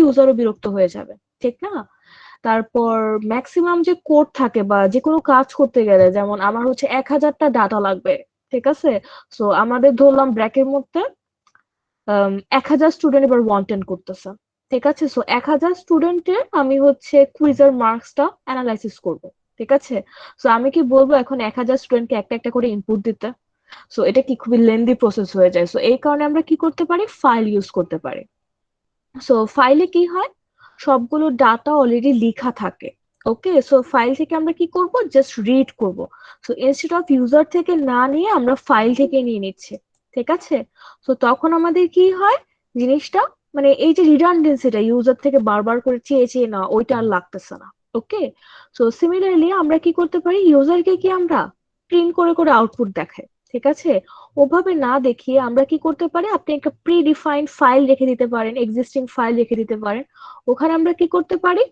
ইউজারও বিরক্ত হয়ে যাবে, ঠিক না? তারপর ম্যাক্সিমাম যে কোড থাকে বা যে কোনো কাজ করতে গেলে, যেমন আমার হচ্ছে 1000টা ডাটা লাগবে, ঠিক আছে? সো আমাদের ধরলাম ব্র্যাকের মধ্যে 1000 স্টুডেন্ট এবার ওয়ান্টেড করতেছে, ঠিক আছে? সো 1000 স্টুডেন্টের আমি হচ্ছে কুইজের মার্কসটা অ্যানালাইসিস করব, ঠিক আছে? সো আমি কি বলবো এখন 1000 স্টুডেন্টকে একটা একটা করে ইনপুট দিতে? সো এটা কি খুবই লেন্দি প্রসেস হয়ে যায়। সো এই কারণে আমরা কি করতে পারি, ফাইল ইউজ করতে পারি। সো ফাইলে কি হয়, সবগুলো ডাটা অলরেডি লেখা থাকে। ওকে, সো ফাইল থেকে আমরা কি করব, জাস্ট রিড করব। সো ইনস্টেড অফ ইউজার থেকে না নিয়ে আমরা ফাইল থেকে নিয়ে নিচ্ছি, ঠিক আছে? সো তখন আমাদের কি হয় জিনিসটা, মানে এই যে রিডান্ডেন্সিটা, ইউজার থেকে বারবার করে চেয়ে চেয়ে না, ওইটা আর লাগতেছে না। ওকে, সো সিমিলারলি আমরা কি করতে পারি, ইউজারকে কি আমরা প্রিন্ট করে করে আউটপুট দেখাই, ঠিক আছে? ওভাবে না দেখিয়ে আমরা কি করতে পারি, আপনি একটা প্রি ডিফাইন্ড ফাইল রেখে দিতে পারেন, এক্সিস্টিং ফাইল রেখে দিতে পারেন। ওখানে আমরা কি করতে পারি,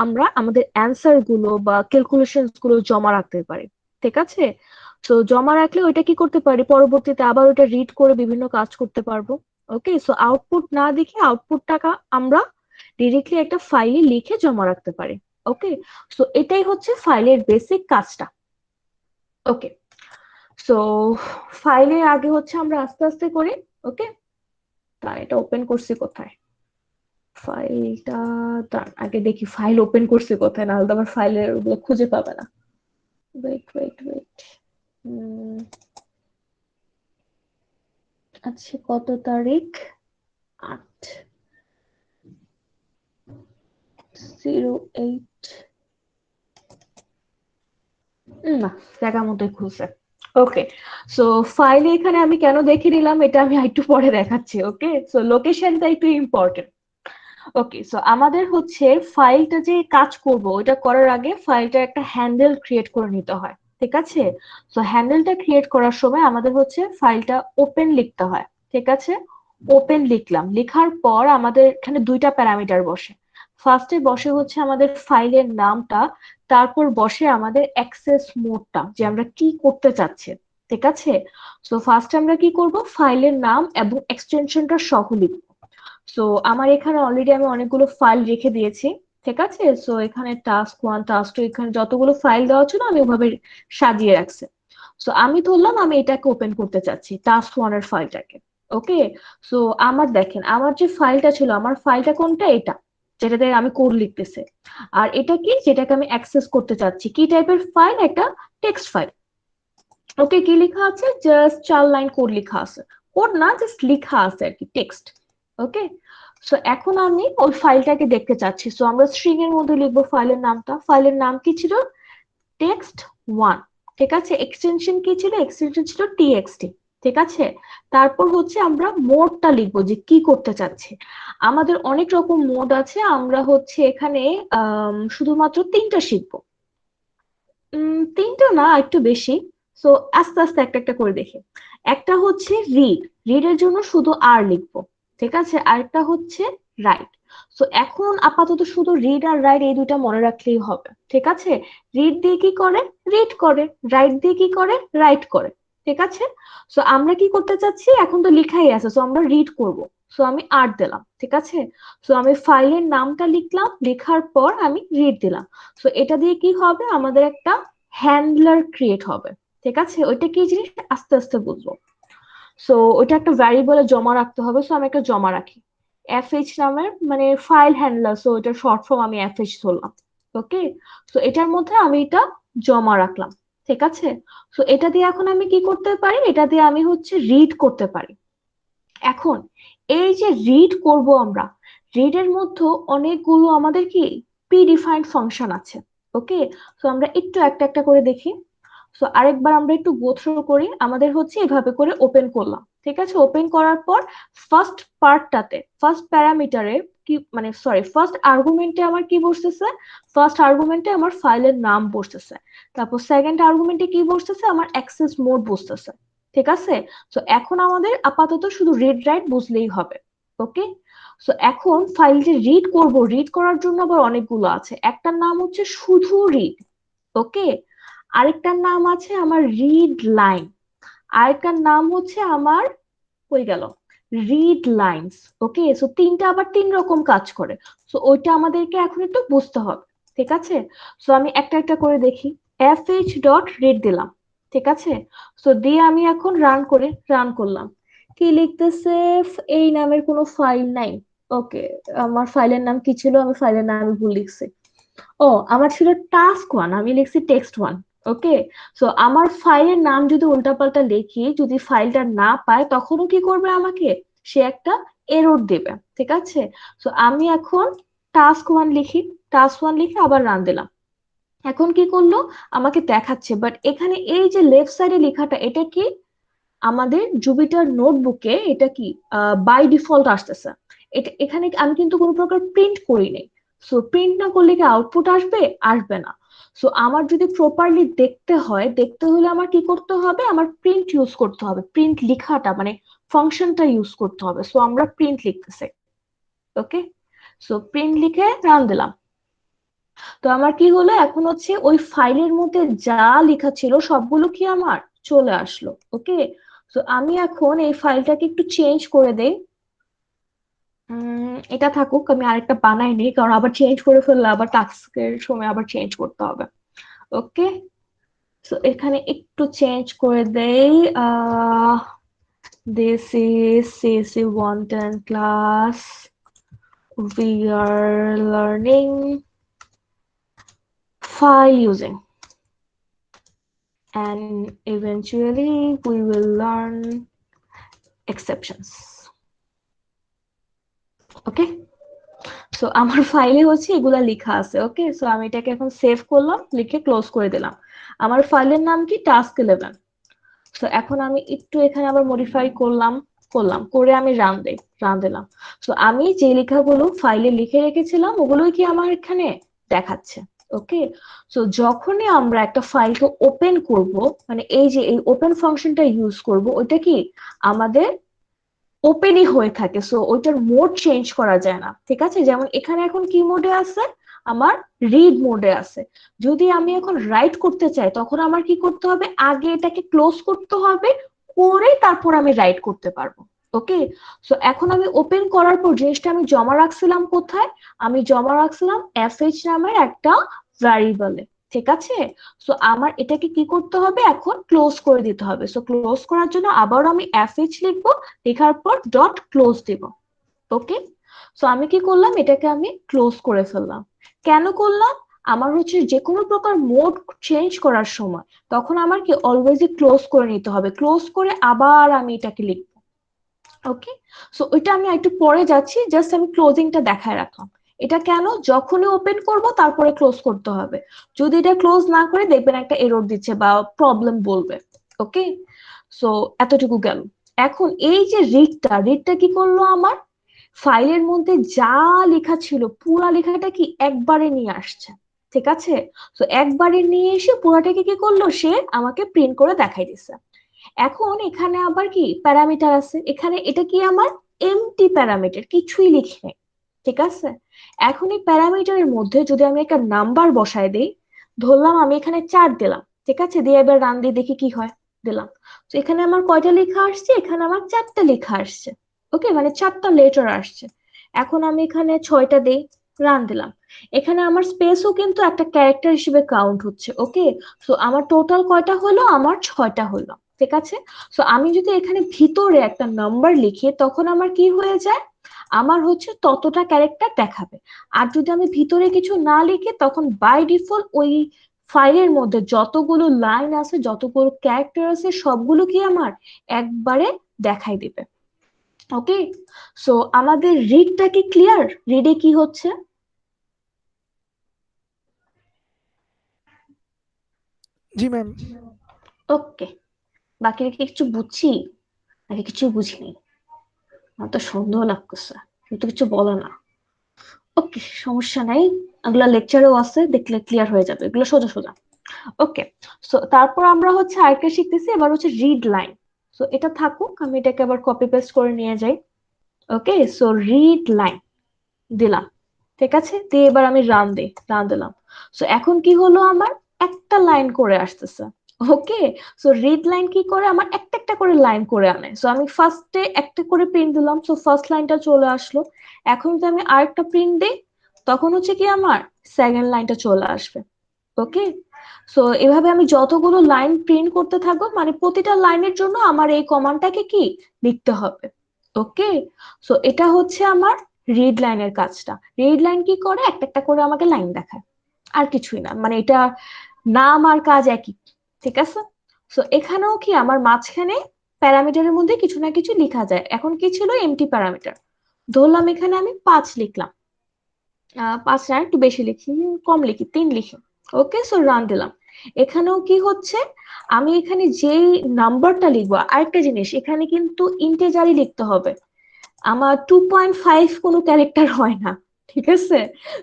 আমরা আমাদের অ্যান্সার গুলো বা ক্যালকুলেশন গুলো জমা রাখতে পারি, ঠিক আছে? তো জমা রাখলে ওইটা কি করতে পারি, পরবর্তীতে আবার ওটা রিড করে বিভিন্ন কাজ করতে পারবো। ওকে, সো আউটপুট না দেখে আউটপুটটাকে আমরা ডিরেক্টলি একটা ফাইলে লিখে জমা রাখতে পারি। ওকে, সো এটাই হচ্ছে ফাইলের বেসিক কাজটা। ওকে, সো ফাইলের আগে হচ্ছে আমরা আস্তে আস্তে করি। ওকে, তা এটা ওপেন করছি কোথায়, ফাইলটা, দাঁড়ান আগে দেখি ফাইল ওপেন করছি কোথায়, নাহলে তো আমার ফাইলের ওগুলো খুঁজে পাবে না। ওয়েট ওয়েট ওয়েট, আচ্ছা কত তারিখ, 8/08, না জায়গা মতোই খুলছে। ওকে, সো ফাইলে এখানে আমি কেন দেখে নিলাম এটা আমি একটু পরে দেখাচ্ছি। ওকে, সো লোকেশনটা একটু ইম্পর্টেন্ট। ওকে, সো আমাদের হচ্ছে ফাইলটা যে কাজ করব ওটা করার আগে ফাইলটা একটা হ্যান্ডেল ক্রিয়েট করে নিতে হয়, ঠিক আছে? সো হ্যান্ডেলটা ক্রিয়েট করার সময় আমাদের হচ্ছে ফাইলটা ওপেন লিখতে হয়, ঠিক আছে? ওপেন লিখলাম, লেখার পর আমাদের এখানে দুইটা প্যারামিটার বসে। ফার্স্টে বসে হচ্ছে আমাদের ফাইলের নামটা, তারপর বসে আমাদের অ্যাক্সেস মোডটা, যে আমরা কি করতে চাচ্ছি, ঠিক আছে? সো ফার্স্টে আমরা কি করব, ফাইলের নাম এবং এক্সটেনশনটা সহ লিখব। সো আমার এখানে অলরেডি আমি অনেকগুলো ফাইল রেখে দিয়েছি, ঠিক আছে? সো এখানে টাস্ক 1 টাস্ক 2 এখানে যতগুলো ফাইল দেওয়া ছিল আমি ওভাবে সাজিয়ে রাখছি। সো আমি ধরলাম আমি এটাকে ওপেন করতে চাচ্ছি, টাস্ক 1 এর ফাইলটাকে। ওকে, সো আমার দেখেন আমার যে ফাইলটা ছিল, আমার ফাইলটা কোনটা, এটা যেটাতে আমি কোড লিখতেছি। আর এটা কি, যেটাকে আমি অ্যাক্সেস করতে চাচ্ছি, কি টাইপের ফাইল, একটা টেক্সট ফাইল। ওকে, কি লেখা আছে, জাস্ট 4 লাইন কোড লেখা আছে, কোড না জাস্ট লেখা আছে আর কি, টেক্সট। ওকে, সো এখন আমি ওই ফাইলটাকে দেখতে চাচ্ছি, সো আমরা স্ট্রিং এর মধ্যে লিখবো ফাইলের নামটা। ফাইলের নাম কি ছিল, টেক্সট 1, ঠিক আছে? এক্সটেনশন কি ছিল, এক্সটেনশন ছিল টিএক্সটি, ঠিক আছে? তারপর হচ্ছে আমরা মোডটা লিখবো, যে কি করতে চাচ্ছি। আমাদের অনেক রকম মোড আছে, আমরা হচ্ছে এখানে শুধুমাত্র 3টা শিখবো। 3টা না, একটু বেশি। সো আস্তে আস্তে একটা একটা করে দেখি। একটা হচ্ছে রিড, রিডের জন্য শুধু আর লিখবো, ঠিক আছে? আরেকটা হচ্ছে রাইট। সো এখন আপাতত শুধু রিড আর রাইট এই দুইটা মনে রাখলেই হবে, ঠিক আছে? রিড দিয়ে কি করে, রিড করে। রাইট দিয়ে কি করে, রাইট করে, ঠিক আছে? সো আমরা কি করতে চাচ্ছি, এখন তো লেখাই আছে, সো আমরা রিড করব। সো আমি আর দিলাম, ঠিক আছে? সো আমি ফাইলের নামটা লিখলাম, লেখার পর আমি রিড দিলাম। সো এটা দিয়ে কি হবে, আমাদের একটা হ্যান্ডলার ক্রিয়েট হবে, ঠিক আছে? ওইটা কি জিনিস আস্তে আস্তে বুঝবো। সো ওইটা একটা ভ্যারিয়েবলে জমা রাখতে হবে, সো আমি একটা জমা রাখি এফএইচ নামের, মানে ফাইল হ্যান্ডলার। সো এটার শর্ট ফর্ম আমি এফএইচ ধরলাম। ওকে, সো এটার মধ্যে আমি এটা জমা রাখলাম, ঠিক আছে? সো এটা দিয়ে এখন আমি কি করতে পারি, এটা দিয়ে আমি হচ্ছে রিড করতে পারি। এখন এই যে রিড করব আমরা, রিড এর মধ্যে অনেকগুলো আমাদের কি প্রি ডিফাইন্ড ফাংশন আছে। ওকে, তো আমরা একটু একটা একটা করে দেখি। সো আরেকবার আমরা একটু গো থ্রু করি। আমাদের হচ্ছে এভাবে করে ওপেন করলাম, ঠিক আছে? ওপেন করার পর ফার্স্ট পার্টটাতে, ফার্স্ট প্যারামিটারে কি, মানে সরি, ফার্স্ট আর্গুমেন্টে আমার কি বসতেছে, ফার্স্ট আর্গুমেন্টে আমার ফাইলের নাম বসতেছে। তারপর সেকেন্ড আর্গুমেন্টে কি বসতেছে, আমার অ্যাক্সেস মোড বসতেছে, ঠিক আছে? তো এখন আমাদের আপাতত শুধু রিড রাইট বুঝলেই হবে। ওকে, সো এখন ফাইল যে রিড করব, রিড করার জন্য আবার অনেকগুলো আছে। একটার নাম হচ্ছে শুধু রিড। ওকে, আরেকটার নাম আছে আমার রিড লাইন। আরেকটার নাম হচ্ছে আমার, কই গেল, রিড লাইনস। ওকে, সো তিনটা আবার তিন রকম কাজ করে। সো ওইটা আমাদেরকে এখন একটু বুঝতে হবে, ঠিক আছে? সো আমি একটা একটা করে দেখি। fh ডট রিড দিলাম, ঠিক আছে? সো দিয়ে আমি এখন রান করলাম। কি লিখতেছে? এই নামের কোনো ফাইল নাই। ওকে, আমার ফাইলের নাম কি ছিল? আমি ফাইলের নাম ভুল লিখছি। ও, আমার ছিল টাস্ক ওয়ান, আমি লিখছি টেক্সট ওয়ান। ওকে, সো আমার ফাইলের নাম যদি উল্টাপাল্টা লিখি, যদি ফাইলটা না পায়, তখনও কি করবে আমাকে? সে একটা এরর দেবে, ঠিক আছে? সো আমি এখন টাস্ক ওয়ান লিখি, টাস্ক ওয়ান লিখে আবার রান দিলাম। এখন কি করলো? আমাকে দেখাচ্ছে, বাট এখানে এই যে লেফট সাইডে লেখাটা, এটা কি? আমাদের জুপিটার নোটবুকে এটা কি বাই ডিফল্ট আসতেছে। এটা এখানে আমি কিন্তু কোনো প্রকার প্রিন্ট করি নাই। সো প্রিন্ট না করলে কি আউটপুট আসবে? আসবে না। সো আমার যদি প্রপারলি দেখতে হয়, দেখতে হলে আমার কি করতে হবে? আমার প্রিন্ট ইউজ করতে হবে, প্রিন্ট লেখাটা মানে ফাংশনটা ইউজ করতে হবে। সো আমরা প্রিন্ট লিখতেছি। ওকে, সো প্রিন্ট লিখে রান দিলাম। তো আমার কি হলো? এখন হচ্ছে ওই ফাইলের মধ্যে যা লেখা ছিল সবগুলো কি আমার চলে আসলো। ওকে, তো আমি এখন এই ফাইলটাকে একটু চেঞ্জ করে দেই। এটা থাকুক, আমি আরেকটা বানাই নিই, কারণ আবার চেঞ্জ করে ফেললে আবার টাস্কের সময় আবার চেঞ্জ করতে হবে। ওকে, তো এখানে একটু চেঞ্জ করে দেই। This is CSC110 class, we are learning file using, and eventually we will learn exceptions. Okay, so আমার ফাইলে হচ্ছে এগুলা লেখা আছে। ওকে, সো আমি এটাকে এখন সেভ করলাম, লিখে ক্লোজ করে দিলাম। আমার ফাইলের নাম কি? টাস্ক 11। সো এখন আমি একটু এখানে আবার মডিফাই করলাম, করে আমি রান দিলাম। সো আমি যে লেখাগুলো ফাইলে লিখে রেখেছিলাম ওগুলোই কি আমার এখানে দেখাচ্ছে। ওকে, সো যখনই আমরা একটা ফাইলকে ওপেন করব, মানে এই যে এই ওপেন ফাংশনটা ইউজ করব, ওইটা কি আমাদের ওপেনই হয়ে থাকে। সো ওইটার মোড চেঞ্জ করা যায় না, ঠিক আছে? যেমন এখানে এখন কি মোডে আছে? আমার রিড মোডে আছে। যদি আমি এখন রাইট করতে চাই, তখন আমার কি করতে হবে? আগে এটাকে ক্লোজ করতে হবে, করে তারপর আমি রাইট করতে পারবো। ওকে, সো এখন আমি ওপেন করার পর জিনিসটা আমি জমা রাখছিলাম কোথায়? আমি জমা রাখছিলাম fh নামের একটা ভ্যারিয়েবলে, ঠিক আছে? সো আমার এটাকে কি করতে হবে? এখন ক্লোজ করে দিতে হবে। সো ক্লোজ করার জন্য আবার আমি fh লিখবো, লেখার পর ডট ক্লোজ দিব। ওকে, সো আমি কি করলাম? এটাকে আমি ক্লোজ করে ফেললাম। কেন করলাম? আমার হচ্ছে যে কোনো প্রকার মোড চেঞ্জ করার সময় তখন আমার কি অলওয়েজই ক্লোজ করে নিতে হবে, ক্লোজ করে আবার আমি এটাকে লিখবো। ওকে, সো ওইটা আমি একটু পরে যাচ্ছি, জাস্ট আমি ক্লোজিংটা দেখায় রাখলাম। এটা কেন? যখনই ওপেন করব তারপরে ক্লোজ করতে হবে। যদি এটা ক্লোজ না করে, দেখবেন একটা এরর দিচ্ছে বা প্রবলেম বলবে। ওকে, সো এতটুকু গেল। এখন এই যে রিডটা কি করলো? আমার ফাইলের মধ্যে যা লেখা ছিল পুরা লেখাটা কি একবারে নিয়ে আসছে, ঠিক আছে? তো একবারে নিয়ে এসে পুরাটাকে কি করলো? সে আমাকে প্রিন্ট করে দেখাই দিচ্ছে। এখন এখানে আবার কি প্যারামিটার আছে, এখানে এটা কি আমার এমটি প্যারামিটার, কিছুই লিখি নাই, ঠিক আছে? এখন এই প্যারামিটারের মধ্যে যদি আমি একটা নাম্বার বসায় দিই, ধরলাম আমি এখানে 4 দিলাম, ঠিক আছে? দিয়ে এবার রান দিয়ে দেখি কি হয়। দিলাম, তো এখানে আমার কয়টা লেখা আসছে? এখানে আমার 4টা লেখা আসছে। ওকে, মানে 4টা লেটার আসছে। এখন আমি এখানে 6টা দেই, রান দিলাম। এখানে আমার স্পেসও কিন্তু একটা ক্যারেক্টার হিসেবে কাউন্ট হচ্ছে। ওকে, সো আমার টোটাল কয়টা হলো? আমার 6টা হলো, ঠিক আছে? সো আমি যদি এখানে ভিতরে একটা নাম্বার লিখি, তখন আমার কি হয়ে যায়? আমার হচ্ছে ততটা ক্যারেক্টার দেখাবে। আর যদি আমি ভিতরে কিছু না লিখি, তখন বাই ডিফল্ট ওই ফাইলের মধ্যে যতগুলো লাইন আছে, যতগুলো ক্যারেক্টার আছে, সবগুলো কি আমার একবারে দেখাই দিবে। ওকে, সো আমাদের রিডটা কি ক্লিয়ার? রিডে কি হচ্ছে? জি ম্যাম। ওকে, বাকি কি কিছু বুঝছি নাকি কিছু বুঝিনি? আমার তো সন্দেহ লাগতেছে, কিন্তু কিছু বলে না। ওকে, সমস্যা নাই, এগুলো লেকচারেও আছে, দেখলে ক্লিয়ার হয়ে যাবে, এগুলো সোজা সোজা। ওকে, সো তারপর আমরা হচ্ছে আরেকটা শিখতেছি, এবার হচ্ছে রিড লাইন। সো এটা থাকুক, আমি এটাকে আবার কপি পেস্ট করে নিয়ে যাই। ওকে, সো রিড লাইন দিলাম, ঠিক আছে? দিয়ে এবার আমি রান দিলাম। সো এখন কি হলো? আমার একটা লাইন করে আসতেছে। ওকে, সো রিড লাইন কি করে, আমার একটা একটা করে লাইন করে আনে। সো আমি ফার্স্টে একটা করে প্রিন্ট দিলাম, সো ফার্স্ট লাইনটা চলে আসলো। এখন যদি আমি আরেকটা প্রিন্ট দিই, তখন হচ্ছে কি আমার সেকেন্ড লাইনটা চলে আসবে। ওকে, সো এভাবে আমি যতগুলো লাইন প্রিন্ট করতে থাকবো, মানে প্রতিটা লাইনের জন্য আমার এই কমান্ডটাকে কি লিখতে হবে। ওকে, সো এটা হচ্ছে আমার রিড লাইনের কাজটা। রিড লাইন কি করে, একটা একটা করে আমাকে লাইন দেখায়, আর কিছুই না, মানে এটা নাম আর কাজ একই। ঠিক আছে, সো এখানেও কি আমার মাঝখানে প্যারামিটারের মধ্যে কিছু না কিছু লেখা যায়। এখন কি ছিল, এমটি প্যারামিটার। ধরলাম এখানে আমি 5 লিখলাম, 5 না, একটু বেশি লিখি, কম লিখি, 3 লিখি। ওকে, সো রান দিলাম। এখানেও কি হচ্ছে, আমি এখানে যেই নাম্বারটা লিখবো, আরেকটা জিনিস, এখানে কিন্তু ইন্টেজারই লিখতে হবে। আমার 2.5 কোনো ক্যারেক্টার হয় না। ঠিক আছে,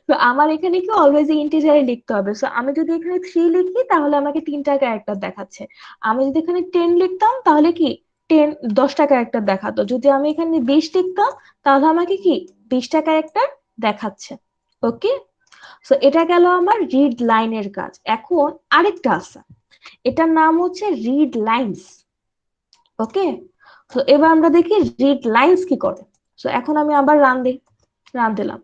তো আমার এখানে কি অলওয়েজ ইন্টিজারে লিখতে হবে। সো আমি যদি এখানে 3 লিখি, তাহলে আমাকে 3টা ক্যারেক্টার দেখাচ্ছে। আমি যদি এখানে 10 লিখতাম, তাহলে কি 10টা ক্যারেক্টার দেখাতো। যদি আমি এখানে 20 লিখতাম, তাহলে আমাকে কি 20টা ক্যারেক্টার দেখাচ্ছে। ওকে, সো এটা গেল আমার রিড লাইনের কাজ। এখন আরেকটা আছে, এটার নাম হচ্ছে রিড লাইন্স। ওকে, তো এবার আমরা দেখি রিড লাইন্স কি করে। তো এখন আমি আবার রান দিলাম।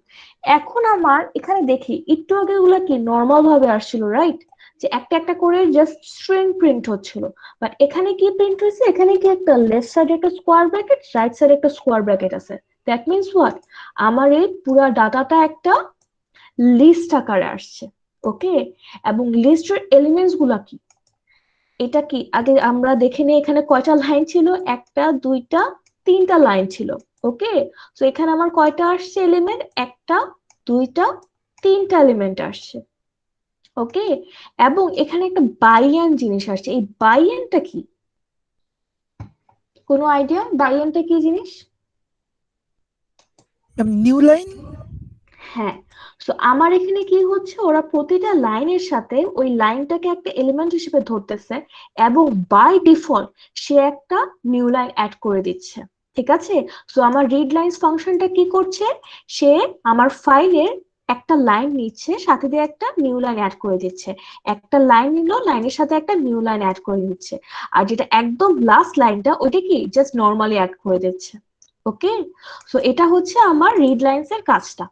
এখন আমার এখানে দেখি একটু আগে গুলা কি নর্মাল ভাবে আসছিল, রাইট? যে একটা একটা করে জাস্ট স্ট্রিং প্রিন্ট হচ্ছিল। বাট এখানে কি প্রিন্ট হয়েছে, এখানে কি একটা লেফট সাইডে একটা স্কোয়ার ব্র্যাকেট, রাইট সাইডে একটা স্কোয়ার ব্র্যাকেট আছে। দ্যাট মিনস হোয়াট, আমার এই পুরা ডাটাটা একটা লিস্ট আকারে আসছে। ওকে, এবং লিস্টের এলিমেন্টস গুলা কি, এটা কি আগে আমরা দেখে নিই, এখানে কয়টা লাইন ছিল, একটা দুইটা তিনটা লাইন ছিল। ওকে, তো এখানে আমার কয়টা আসছে এলিমেন্ট, একটা দুইটা তিনটা এলিমেন্ট আসছে। ওকে, এবং এখানে একটা বাইয়ান জিনিস আসছে। এই বাইয়ানটা কি, কোনো আইডিয়া বাইয়ানটা কি জিনিস? Ma'am new line. হ্যাঁ, তো আমার এখানে কি হচ্ছে, ওরা প্রতিটা লাইনের সাথে ওই লাইনটাকে একটা এলিমেন্ট হিসেবে ধরতেছে, এবং বাই ডিফল্ট সে একটা নিউ লাইন অ্যাড করে দিচ্ছে। ঠিক আছে, তো আমার রিড লাইন্স ফাংশনটা কি করছে, সে আমার ফাইলের একটা লাইন নিচ্ছে, সাথে দিয়ে একটা নিউ লাইন অ্যাড করে দিচ্ছে। একটা লাইন নিল, লাইনের সাথে একটা নিউ লাইন অ্যাড করে দিচ্ছে। আর যেটা একদম লাস্ট লাইনটা, ওইটা কি জাস্ট নর্মালি অ্যাড করে দিচ্ছে। ওকে, তো এটা হচ্ছে আমার রিড লাইন্স এর কাজটা।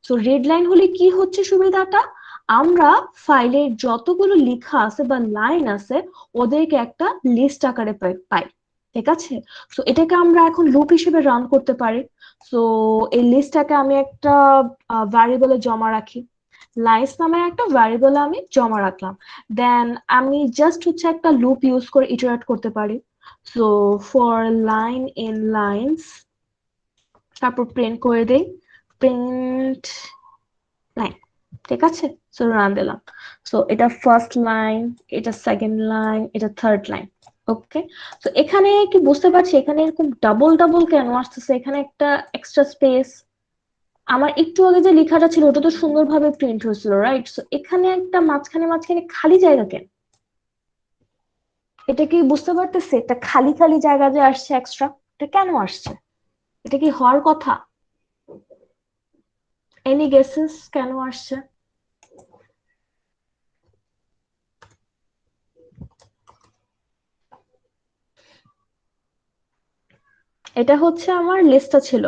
সো রেড লাইন হলে কি হচ্ছে সুবিধাটা, আমরা ফাইলের যতগুলো লেখা আছে বা লাইন আছে, ওদেরকে একটা লিস্ট আকারে পাই। ঠিক আছে, সো এটাকে আমরা এখন লুপ হিসেবে রান করতে পারি। সো এই লিস্টটাকে আমি একটা ভ্যারিয়েবলে জমা রাখি, লাইন্স নামের একটা ভ্যারিয়েবলে আমি জমা রাখলাম। দেন আমি জাস্ট হচ্ছে একটা লুপ ইউজ করে ইটারেট করতে পারি। So for line in lines, তারপর প্রিন্ট করে দেই, প্রিন্ট লাইন। ঠিক আছে, সো রান দিলাম। সো এটা ফার্স্ট লাইন, এটা সেকেন্ড লাইন, এটা থার্ড লাইন। ওকে, তো এখানে কি বুঝতে পারছি, এখানে এরকম ডাবল ডাবল কেন আসতেছে, এখানে একটা এক্সট্রা স্পেস। আমার একটু আগে যে লেখাটা ছিল ওটা তো সুন্দরভাবে প্রিন্ট হয়েছিল, রাইট? সো এখানে একটা মাঝখানে মাঝখানে খালি জায়গা কেন, এটা কি বুঝতে পারতেছে? এটা খালি খালি জায়গা যে আসছে এক্সট্রা, এটা কেন আসছে? এটা কি হওয়ার কথা? এনি গেসেস কেন আসছে? এটা হচ্ছে আমার লিস্টটা ছিল।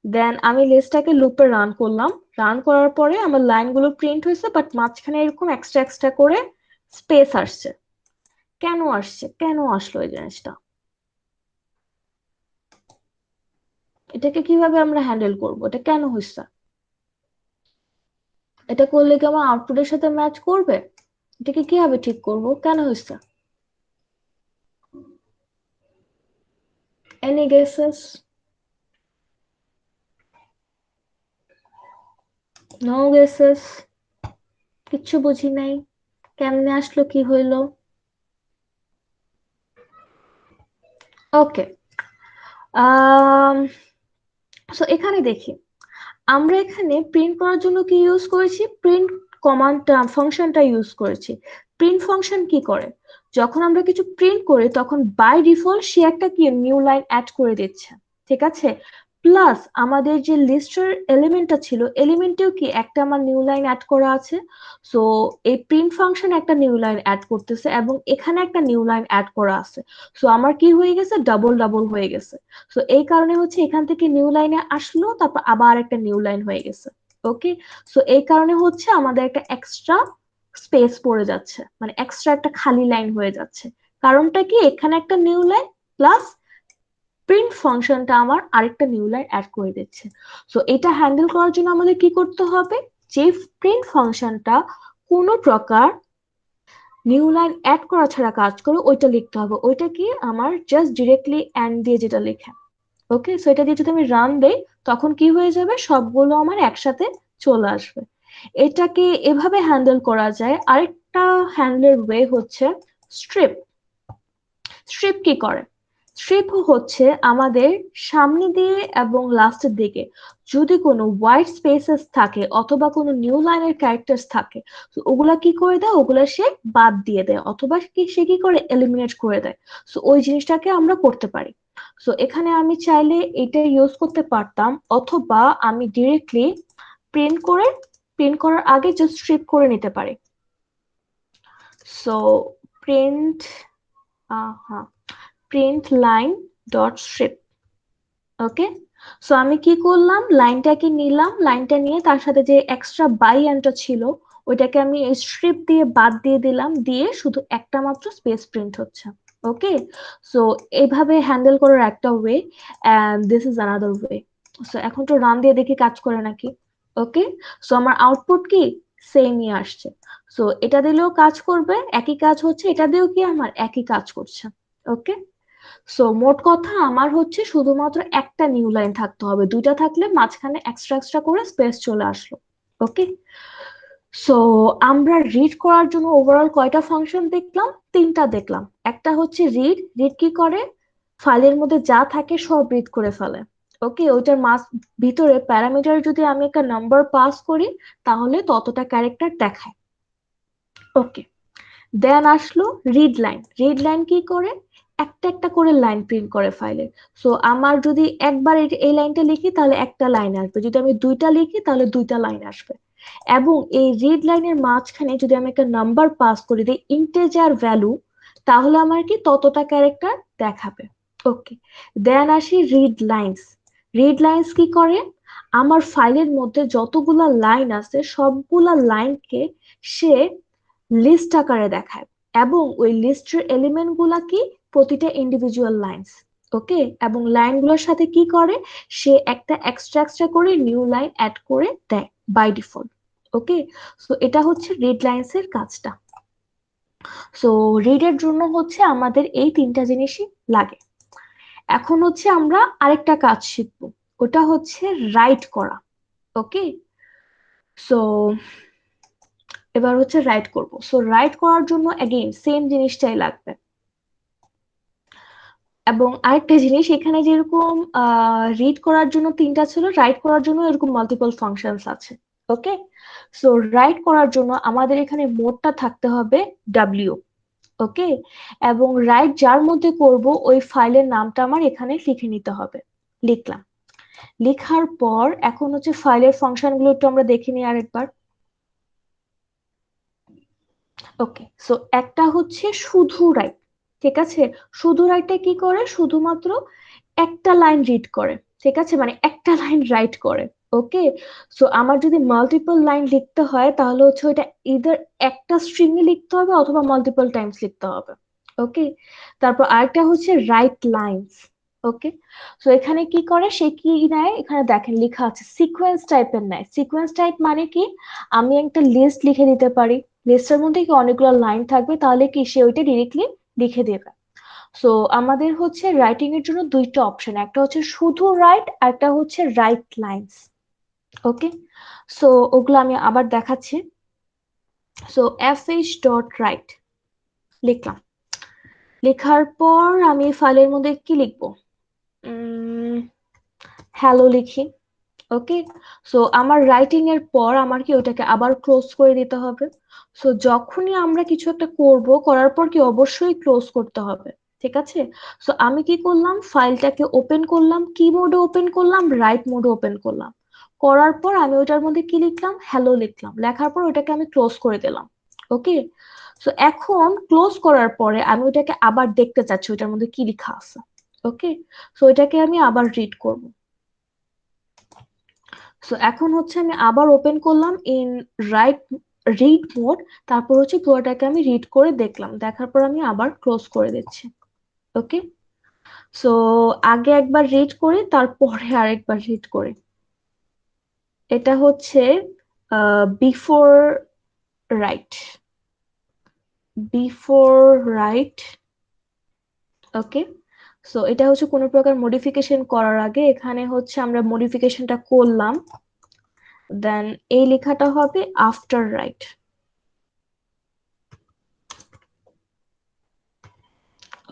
দেন আমি লিস্টটাকে লুপে রান করলাম। রান করার পরে আমার লাইনগুলো প্রিন্ট হয়েছে, বাট মাঝখানে এরকম এক্সট্রা এক্সট্রা করে স্পেস আসছে। কেন আসছে, কেন আসলো এই জিনিসটা? এটাকে কিভাবে আমরা হ্যান্ডেল করব, এটা কেন হচ্ছে? এটা করলে কি আমার আউটপুটের সাথে ম্যাচ করবে? এটাকে কিভাবে ঠিক করব, কেন হচ্ছে? Any guesses? No guesses? কিচ্ছু বুঝি নাই, কেমনে আসলো, কি হইলো? ওকে, আহ সো এখানে দেখি, আমরা এখানে প্রিন্ট করার জন্য কি ইউজ করেছি, প্রিন্ট কমান্ড ফাংশনটা ইউজ করেছি। প্রিন্ট ফাংশন কি করে, যখন আমরা কিছু প্রিন্ট করি তখন বাই ডিফল্ট সে একটা কি নিউ লাইন অ্যাড করে দিচ্ছে। ঠিক আছে, প্লাস আমাদের যে লিস্টের এলিমেন্টটা ছিল, এলিমেন্টেও কি একটা আমার নিউ লাইন অ্যাড করা আছে। সো এই প্রিন্ট ফাংশন একটা নিউ লাইন অ্যাড করতেছে এবং এখানে একটা নিউ লাইন অ্যাড করা আছে। সো আমার কি হয়ে গেছে, ডাবল ডাবল হয়ে গেছে। সো এই কারণে হচ্ছে এখান থেকে নিউ লাইনে আসলো, তারপর আবার একটা নিউ লাইন হয়ে গেছে। ওকে, সো এই কারণে হচ্ছে আমাদের একটা এক্সট্রা স্পেস পড়ে যাচ্ছে, মানে এক্সট্রা একটা খালি লাইন হয়ে যাচ্ছে। কারণটা কি, এখানে একটা নিউ লাইন প্লাস প্রিন্ট ফাংশনটা আমার আরেকটা নিউ লাইন অ্যাড করে দিচ্ছে। সো এটা হ্যান্ডেল করার জন্য আমাদের কি করতে হবে, যে প্রিন্ট ফাংশনটা কোনো প্রকার নিউ লাইন অ্যাড করা ছাড়া কাজ করে ওইটা লিখতে হবে। ওইটা কি, আমার জাস্ট ডিরেক্টলি এন্ড দিয়ে যেটা লেখা। ওকে, সো এটা দিয়ে যদি আমি রান দেই, তখন কি হয়ে যাবে, সবগুলো আমার একসাথে চলে আসবে। এটাকে এভাবে হ্যান্ডেল করা যায়। আরেকটা হ্যান্ডেল ওয়ে হচ্ছে স্ট্রিপ। স্ট্রিপ কি করে, স্ট্রিপ হচ্ছে আমাদের সামনে দিয়ে এবং লাস্টের দিকে যদি কোনো হোয়াইট স্পেসেস থাকে অথবা কোনো নিউ লাইনের ক্যারেক্টার্স থাকে, তো ওগুলা কি করে দেয়, ওগুলা সে বাদ দিয়ে দেয় অথবা কি সে কি করে, এলিমিনেট করে দেয়। সো ওই জিনিসটাকে আমরা করতে পারি। সো এখানে আমি চাইলে এটা ইউজ করতে পারতাম, অথবা আমি ডিরেক্টলি প্রিন্ট করে, প্রিন্ট করার আগে জাস্ট স্ট্রিপ করে নিতে পারি। সো প্রিন্ট, হ্যাঁ, প্রিন্ট লাইন ডট স্ট্রিপ। ওকে, সো আমি কি করলাম, লাইনটাকে নিলাম, লাইনটা নিয়ে তার সাথে যে এক্সট্রা বাই এন্ডটা ছিল ওইটাকে আমি স্ট্রিপ দিয়ে বাদ দিয়ে দিলাম, দিয়ে শুধু একটা মাত্র স্পেস প্রিন্ট হচ্ছে। ওকে, সো এইভাবে হ্যান্ডেল করার একটা way, and this is another way. So এখন তো রান দিয়ে দেখি কাজ করে নাকি। ওকে, সো আমার আউটপুট কি, সেমই আসছে। সো এটা দিলেও কাজ করবে, একই কাজ হচ্ছে, এটা দিয়েও কি আমার একই কাজ করছে। ওকে, সো মোট কথা আমার হচ্ছে শুধুমাত্র একটা নিউ লাইন থাকতে হবে, দুইটা থাকলে মাঝখানে এক্সট্রা এক্সট্রা করে স্পেস চলে আসলো। ওকে, সো আমরা রিড করার জন্য ওভারঅল কয়টা ফাংশন দেখলাম, তিনটা দেখলাম। একটা হচ্ছে রিড, রিড কি করে, ফাইলের মধ্যে যা থাকে সব রিড করে ফেলে। ওকে, ওইটার মাস ভিতরে প্যারামিটার যদি আমি একটা নাম্বার পাস করি তাহলে ততটা ক্যারেক্টার দেখায়। ওকে, দেন আসলো রিড লাইন। রিড লাইন কি করে, একটা একটা করে লাইন প্রিন্ট করে ফাইলে। সো আমার যদি একবার এই লাইনটা লিখি তাহলে একটা লাইন আসবে, যদি আমি দুইটা লিখি তাহলে দুইটা লাইন আসবে। এবং এই রিড লাইনের মাঝখানে যদি আমি একটা নাম্বার পাস করে দিই, ইন্টেজার ভ্যালু, তাহলে আমার কি ততটা ক্যারেক্টার দেখাবে। ওকে, দেন আসি রিড লাইন্স। রিড লাইন্স কি করে, আমার ফাইলের মধ্যে যতগুলা লাইন আছে সবগুলা লাইনকে সে লিস্ট আকারে দেখায়, এবং ওই লিস্টের এলিমেন্ট গুলা কি, প্রতিটা ইন্ডিভিজুয়াল লাইন্স। ওকে, এবং লাইন গুলোর সাথে কি করে, সে একটা এক্সট্রা এক্সট্রা করে নিউ লাইন অ্যাড করে দেয় বাই ডিফল্ট। ওকে, সো এটা হচ্ছে রিড লাইন্স এর কাজটা। সো রিড এর জন্য হচ্ছে আমাদের এই তিনটা জিনিসই লাগে। এখন হচ্ছে আমরা আরেকটা কাজ শিখবো, ওটা হচ্ছে রাইট করা। ওকে, সো এবার হচ্ছে রাইট করব। সো রাইট করার জন্য এগেইন সেম জিনিসটাই লাগবে। এবং আরেকটা জিনিস, এখানে যেরকম রিড করার জন্য তিনটা ছিল, রাইট করার জন্য এরকম মাল্টিপল ফাংশনস আছে। ওকে, সো রাইট করার জন্য আমাদের এখানে মোডটা থাকতে হবে ডাব্লিউ। ওকে, এবং রাইট যার মধ্যে করব ওই ফাইলের নামটা আমার এখানে লিখে নিতে হবে। লিখলাম, লেখার পর এখন হচ্ছে ফাইলের ফাংশন গুলো একটু আমরা দেখে নিই আরেকবার। ওকে, সো একটা হচ্ছে শুধু রাইট। ঠিক আছে, শুধু রাইটটা কি করে, শুধুমাত্র একটা লাইন রিড করে। ঠিক আছে, মানে একটা লাইন রাইট করে। ওকে, সো আমার যদি মাল্টিপল লাইন লিখতে হয় তাহলে হচ্ছে ওইটা ইদার একটা স্ট্রিং এ লিখতে হবে অথবা মাল্টিপল টাইমস লিখতে হবে। ওকে, তারপর আরেকটা হচ্ছে রাইট লাইনস। ওকে, সো এখানে কি করে, সে কি নেয়, এখানে দেখেন লেখা আছে সিকোয়েন্স টাইপের নেয়। সিকোয়েন্স টাইপ মানে কি, আমি একটা লিস্ট লিখে দিতে পারি, লিস্টের মধ্যে কি অনেকগুলো লাইন থাকবে, তাহলে কি সে ওইটা ডিরেক্টলি লিখে দেবে। সো আমাদের হচ্ছে রাইটিং এর জন্য দুইটা অপশন, একটা হচ্ছে শুধু রাইট আর একটা হচ্ছে রাইট লাইনস। ওকে, সো ওগুলো আমি আবার দেখাচ্ছি। সো fh ডট রাইট লিখলাম, লেখার পর আমি ফাইলের মধ্যে কি লিখবো, হ্যালো লিখি। ওকে, সো আমার রাইটিং এর পর আমার কি ওটাকে আবার ক্লোজ করে দিতে হবে। সো যখনই আমরা কিছু একটা করব, করার পর কি অবশ্যই ক্লোজ করতে হবে। ঠিক আছে। সো আমি কি করলাম, ফাইলটাকে ওপেন করলাম, কি মোডে ওপেন করলাম, রাইট মোডে ওপেন করলাম। করার পর আমি ওটার মধ্যে কি লিখলাম, হ্যালো লিখলাম। লেখার পর ওটাকে আমি ক্লোজ করে দিলাম। ওকে। সো এখন ক্লোজ করার পরে আমি ওটাকে আবার দেখতে চাচ্ছি ওটার মধ্যে কি লেখা আছে। ওকে। সো এটাকে আমি আবার রিড করব। সো এখন হচ্ছে আমি আবার ওপেন করলাম ইন রাইট রিড মোড। তারপর হচ্ছে পুরোটাকে আমি রিড করে দেখলাম, দেখার পর আমি আবার ক্লোজ করে দিচ্ছি। ওকে। সো আগে একবার রিড করি, তারপরে আরেকবার রিড করি। এটা হচ্ছে বিফোর রাইট, বিফোর রাইট। ওকে। সো এটা হচ্ছে কোনো প্রকার মডিফিকেশন করার আগে, এখানে হচ্ছে আমরা মডিফিকেশনটা করলাম, দেন এই লেখাটা হবে আফটার রাইট।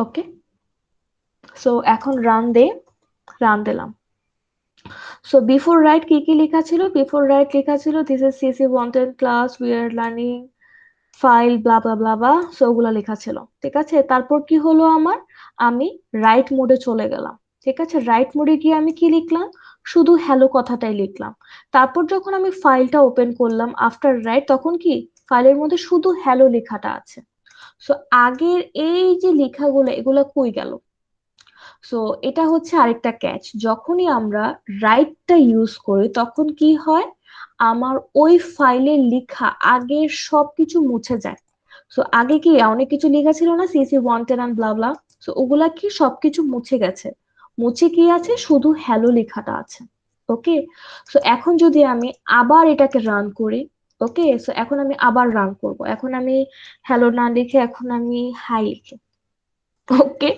ওকে। সো এখন রান দিলাম। সো বিফোর রাইট কি কি লেখা ছিল, বিফোর রাইট লেখা ছিল this is CC wanted class we are learning file blah blah blah blah, so ওগুলা লেখা ছিল। ঠিক আছে। তারপর কি হলো আমার, আমি রাইট মোডে চলে গেলাম। ঠিক আছে। রাইট মোডে গিয়ে আমি কি লিখলাম, শুধু হ্যালো কথাটাই লিখলাম। তারপর যখন আমি ফাইলটা ওপেন করলাম আফটার রাইট, তখন কি ফাইলের মধ্যে শুধু হ্যালো লেখাটা আছে। সো আগের এই যে লেখাগুলো এগুলা কই গেল। সো এটা হচ্ছে আরেকটা ক্যাচ, যখনই আমরা রাইটটা ইউজ করি তখন কি হয়, আমার ওই ফাইলের লেখা আগের সবকিছু মুছে যায়। সো আগে কি অনেক কিছু লেখা ছিল না, CC wanted and blah blah, so ওগুলা কি সবকিছু মুছে গেছে। মুছে কি আছে, শুধু হ্যালো লেখাটা আছে। ওকে। সো এখন যদি আমি আবার এটাকে রান করি, ওকে, সো এখন আমি আবার রান করব, এখন আমি হ্যালো না লিখে এখন আমি হাই লিখি। ওকে।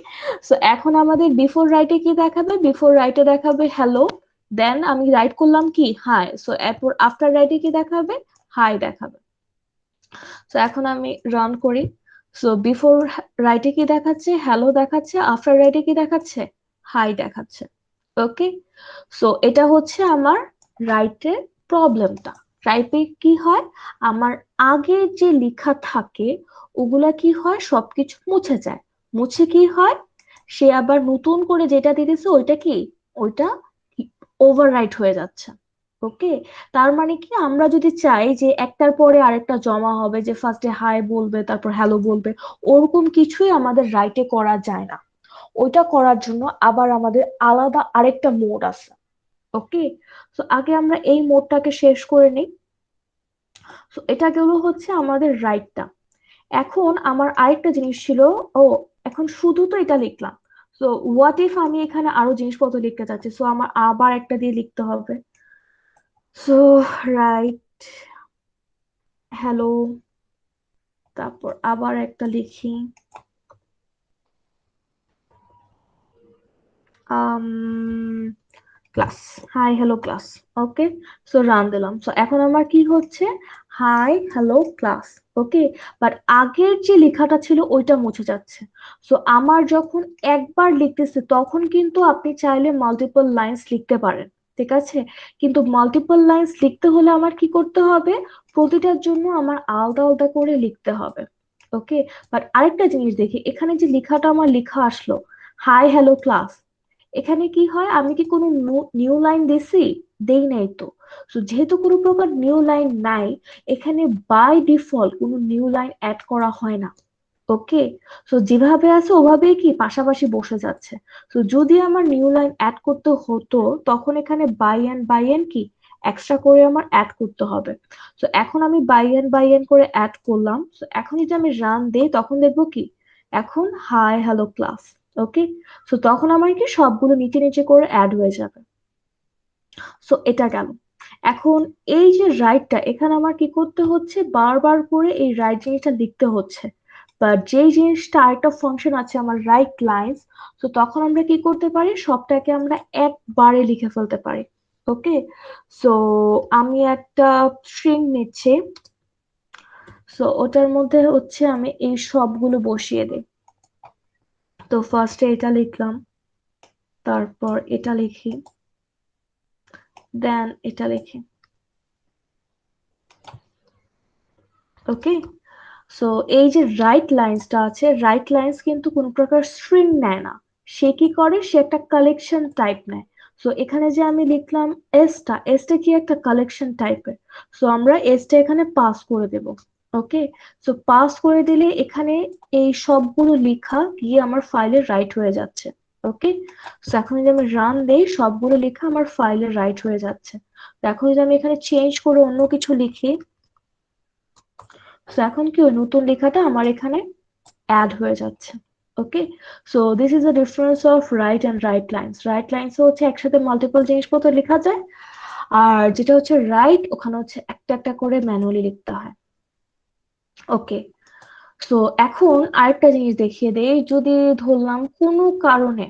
সো এখন আমাদের বিফোর রাইটে কি দেখাবে, বিফোর রাইটে দেখাবে হ্যালো, দেন আমি রাইট করলাম কি হাই, সো এরপর আফটার রাইটে কি দেখাবে, হাই দেখাবে। সো এখন আমি রান করি। সো বিফোর রাইটে কি দেখাচ্ছে, হ্যালো দেখাচ্ছে, আফটার রাইটে কি দেখাচ্ছে, হাই দেখাচ্ছে। ওকে। সো এটা হচ্ছে আমার রাইটের প্রবলেমটা। রাইটে কি হয়, আমার আগে যে লেখা থাকে ওগুলা কি হয় সবকিছু মুছে যায়। মুছে কি হয়, সে আবার নতুন করে যেটা দিতেছে ওইটা কি, ওইটা ওভাররাইট হয়ে যাচ্ছে। ওকে। তার মানে কি, আমরা যদি চাই যে একটার পরে আরেকটা জমা হবে, যে ফার্স্টে হাই বলবে তারপর হ্যালো বলবে, ওরকম কিছুই আমাদের রাইটে করা যায় না। ওইটা করার জন্য আবার আমাদের আলাদা আরেকটা মোড আছে। ওকে। তো আগে আমরা এই মোডটাকে শেষ করে নিই। তো এটা গেল হচ্ছে আমাদের রাইটটা। এখন আমার আরেকটা জিনিস ছিল, ও এখন শুধু তো এটা লিখলাম। সো হোয়াট ইফ আমি এখানে আরো জিনিসপত্র লিখতে চাচ্ছি, সো আমার আবার একটা দিয়ে লিখতে হবে। সো রাইট হ্যালো, তারপর আবার একটা লিখি ক্লাস, হাই হ্যালো ক্লাস। ওকে। সো রান দিলাম। সো এখন আমার কি হচ্ছে, hi hello class. Okay. But আগের যে লেখাটা ছিল ওইটা মুছে যাচ্ছে। সো আমার যখন একবার লিখতেছে তখন কিন্তু আপনি চাইলে মাল্টিপল লাইন্স লিখতে পারেন। ঠিক আছে। কিন্তু মাল্টিপল লাইন্স লিখতে হলে আমার কি করতে হবে, প্রতিটার জন্য আমার আলাদা আলাদা করে লিখতে হবে। ওকে। বাট আরেকটা জিনিস দেখি, এখানে যে লেখাটা আমার লেখা আসলো, হাই হ্যালো ক্লাস, এখানে কি হয়, আমি কি কোনো নিউ লাইন দিছি, দেই নাই তো। তো যেহেতু কোনো প্রকার নিউ লাইন নাই, এখানে বাই ডিফল্ট কোনো নিউ লাইন অ্যাড করা হয় না। ওকে। তো যেভাবে আছে ওভাবেই কি পাশাপাশি বসে যাচ্ছে। তো যদি আমার নিউ লাইন অ্যাড করতে হতো, তখন এখানে বাই এন কি এক্সট্রা করে আমার অ্যাড করতে হবে। তো এখন আমি বাই এন করে অ্যাড করলাম। তো এখন যদি আমি রান দেই তখন দেখবো কি, এখন হাই হ্যালো ক্লাস। ওকে। তো তখন আমার কি সবগুলো নিচে নিচে করে অ্যাড হয়ে যাবে। সো এটা গেল। এখন এই যে রাইটটা, এখানে আমার কি করতে হচ্ছে, বারবার করে এই রাইট জিনিসটা লিখতে হচ্ছে। বা যেই জিনিসটা আরেকটা ফাংশন আছে আমার রাইট লাইন্স, তো তখন আমরা কি করতে পারি, সবটাকে আমরা একবারে লিখে ফেলতে পারি। ওকে। সো আমি একটা স্ট্রিং নিচ্ছি। সো ওটার মধ্যে হচ্ছে আমি এই সবগুলো বসিয়ে দিই। তো ফার্স্টে এটা লিখলাম, তারপর এটা লিখি, দেন এটা লিখি। ওকে। সো এই যে রাইট লাইন্সটা আছে, রাইট লাইন্স কিন্তু কোনো প্রকার স্ট্রিং নেয় না। সে কি করে, সে একটা কালেকশন টাইপ নেয়। সো এখানে যে আমি লিখলাম এসটা, এসটা কি একটা কালেকশন টাইপের। সো আমরা এসটা এখানে পাস করে দেব। ওকে, সো পাস করে দিলে এখানে এই সবগুলো লেখা গিয়ে আমার ফাইলে রাইট হয়ে যাচ্ছে। ওকে, সো এখন যদি আমি রান দেই, সবগুলো লেখা আমার ফাইলে রাইট হয়ে যাচ্ছে। তো এখন যদি আমি এখানে চেঞ্জ করে অন্য কিছু লিখি, তো এখন কি ওই নতুন লেখাটা আমার এখানে অ্যাড হয়ে যাচ্ছে। Okay, so this is the difference of write and write lines. Write lines হচ্ছে একসাথে মাল্টিপল জিনিসপত্র লেখা যায়, আর যেটা হচ্ছে রাইট, ওখানে হচ্ছে একটা একটা করে ম্যানুয়ালি লিখতে হয়। ওকে, সো এখন আরেকটা জিনিস দেখিয়ে দেই। যদি ধরলাম কোনো কারণে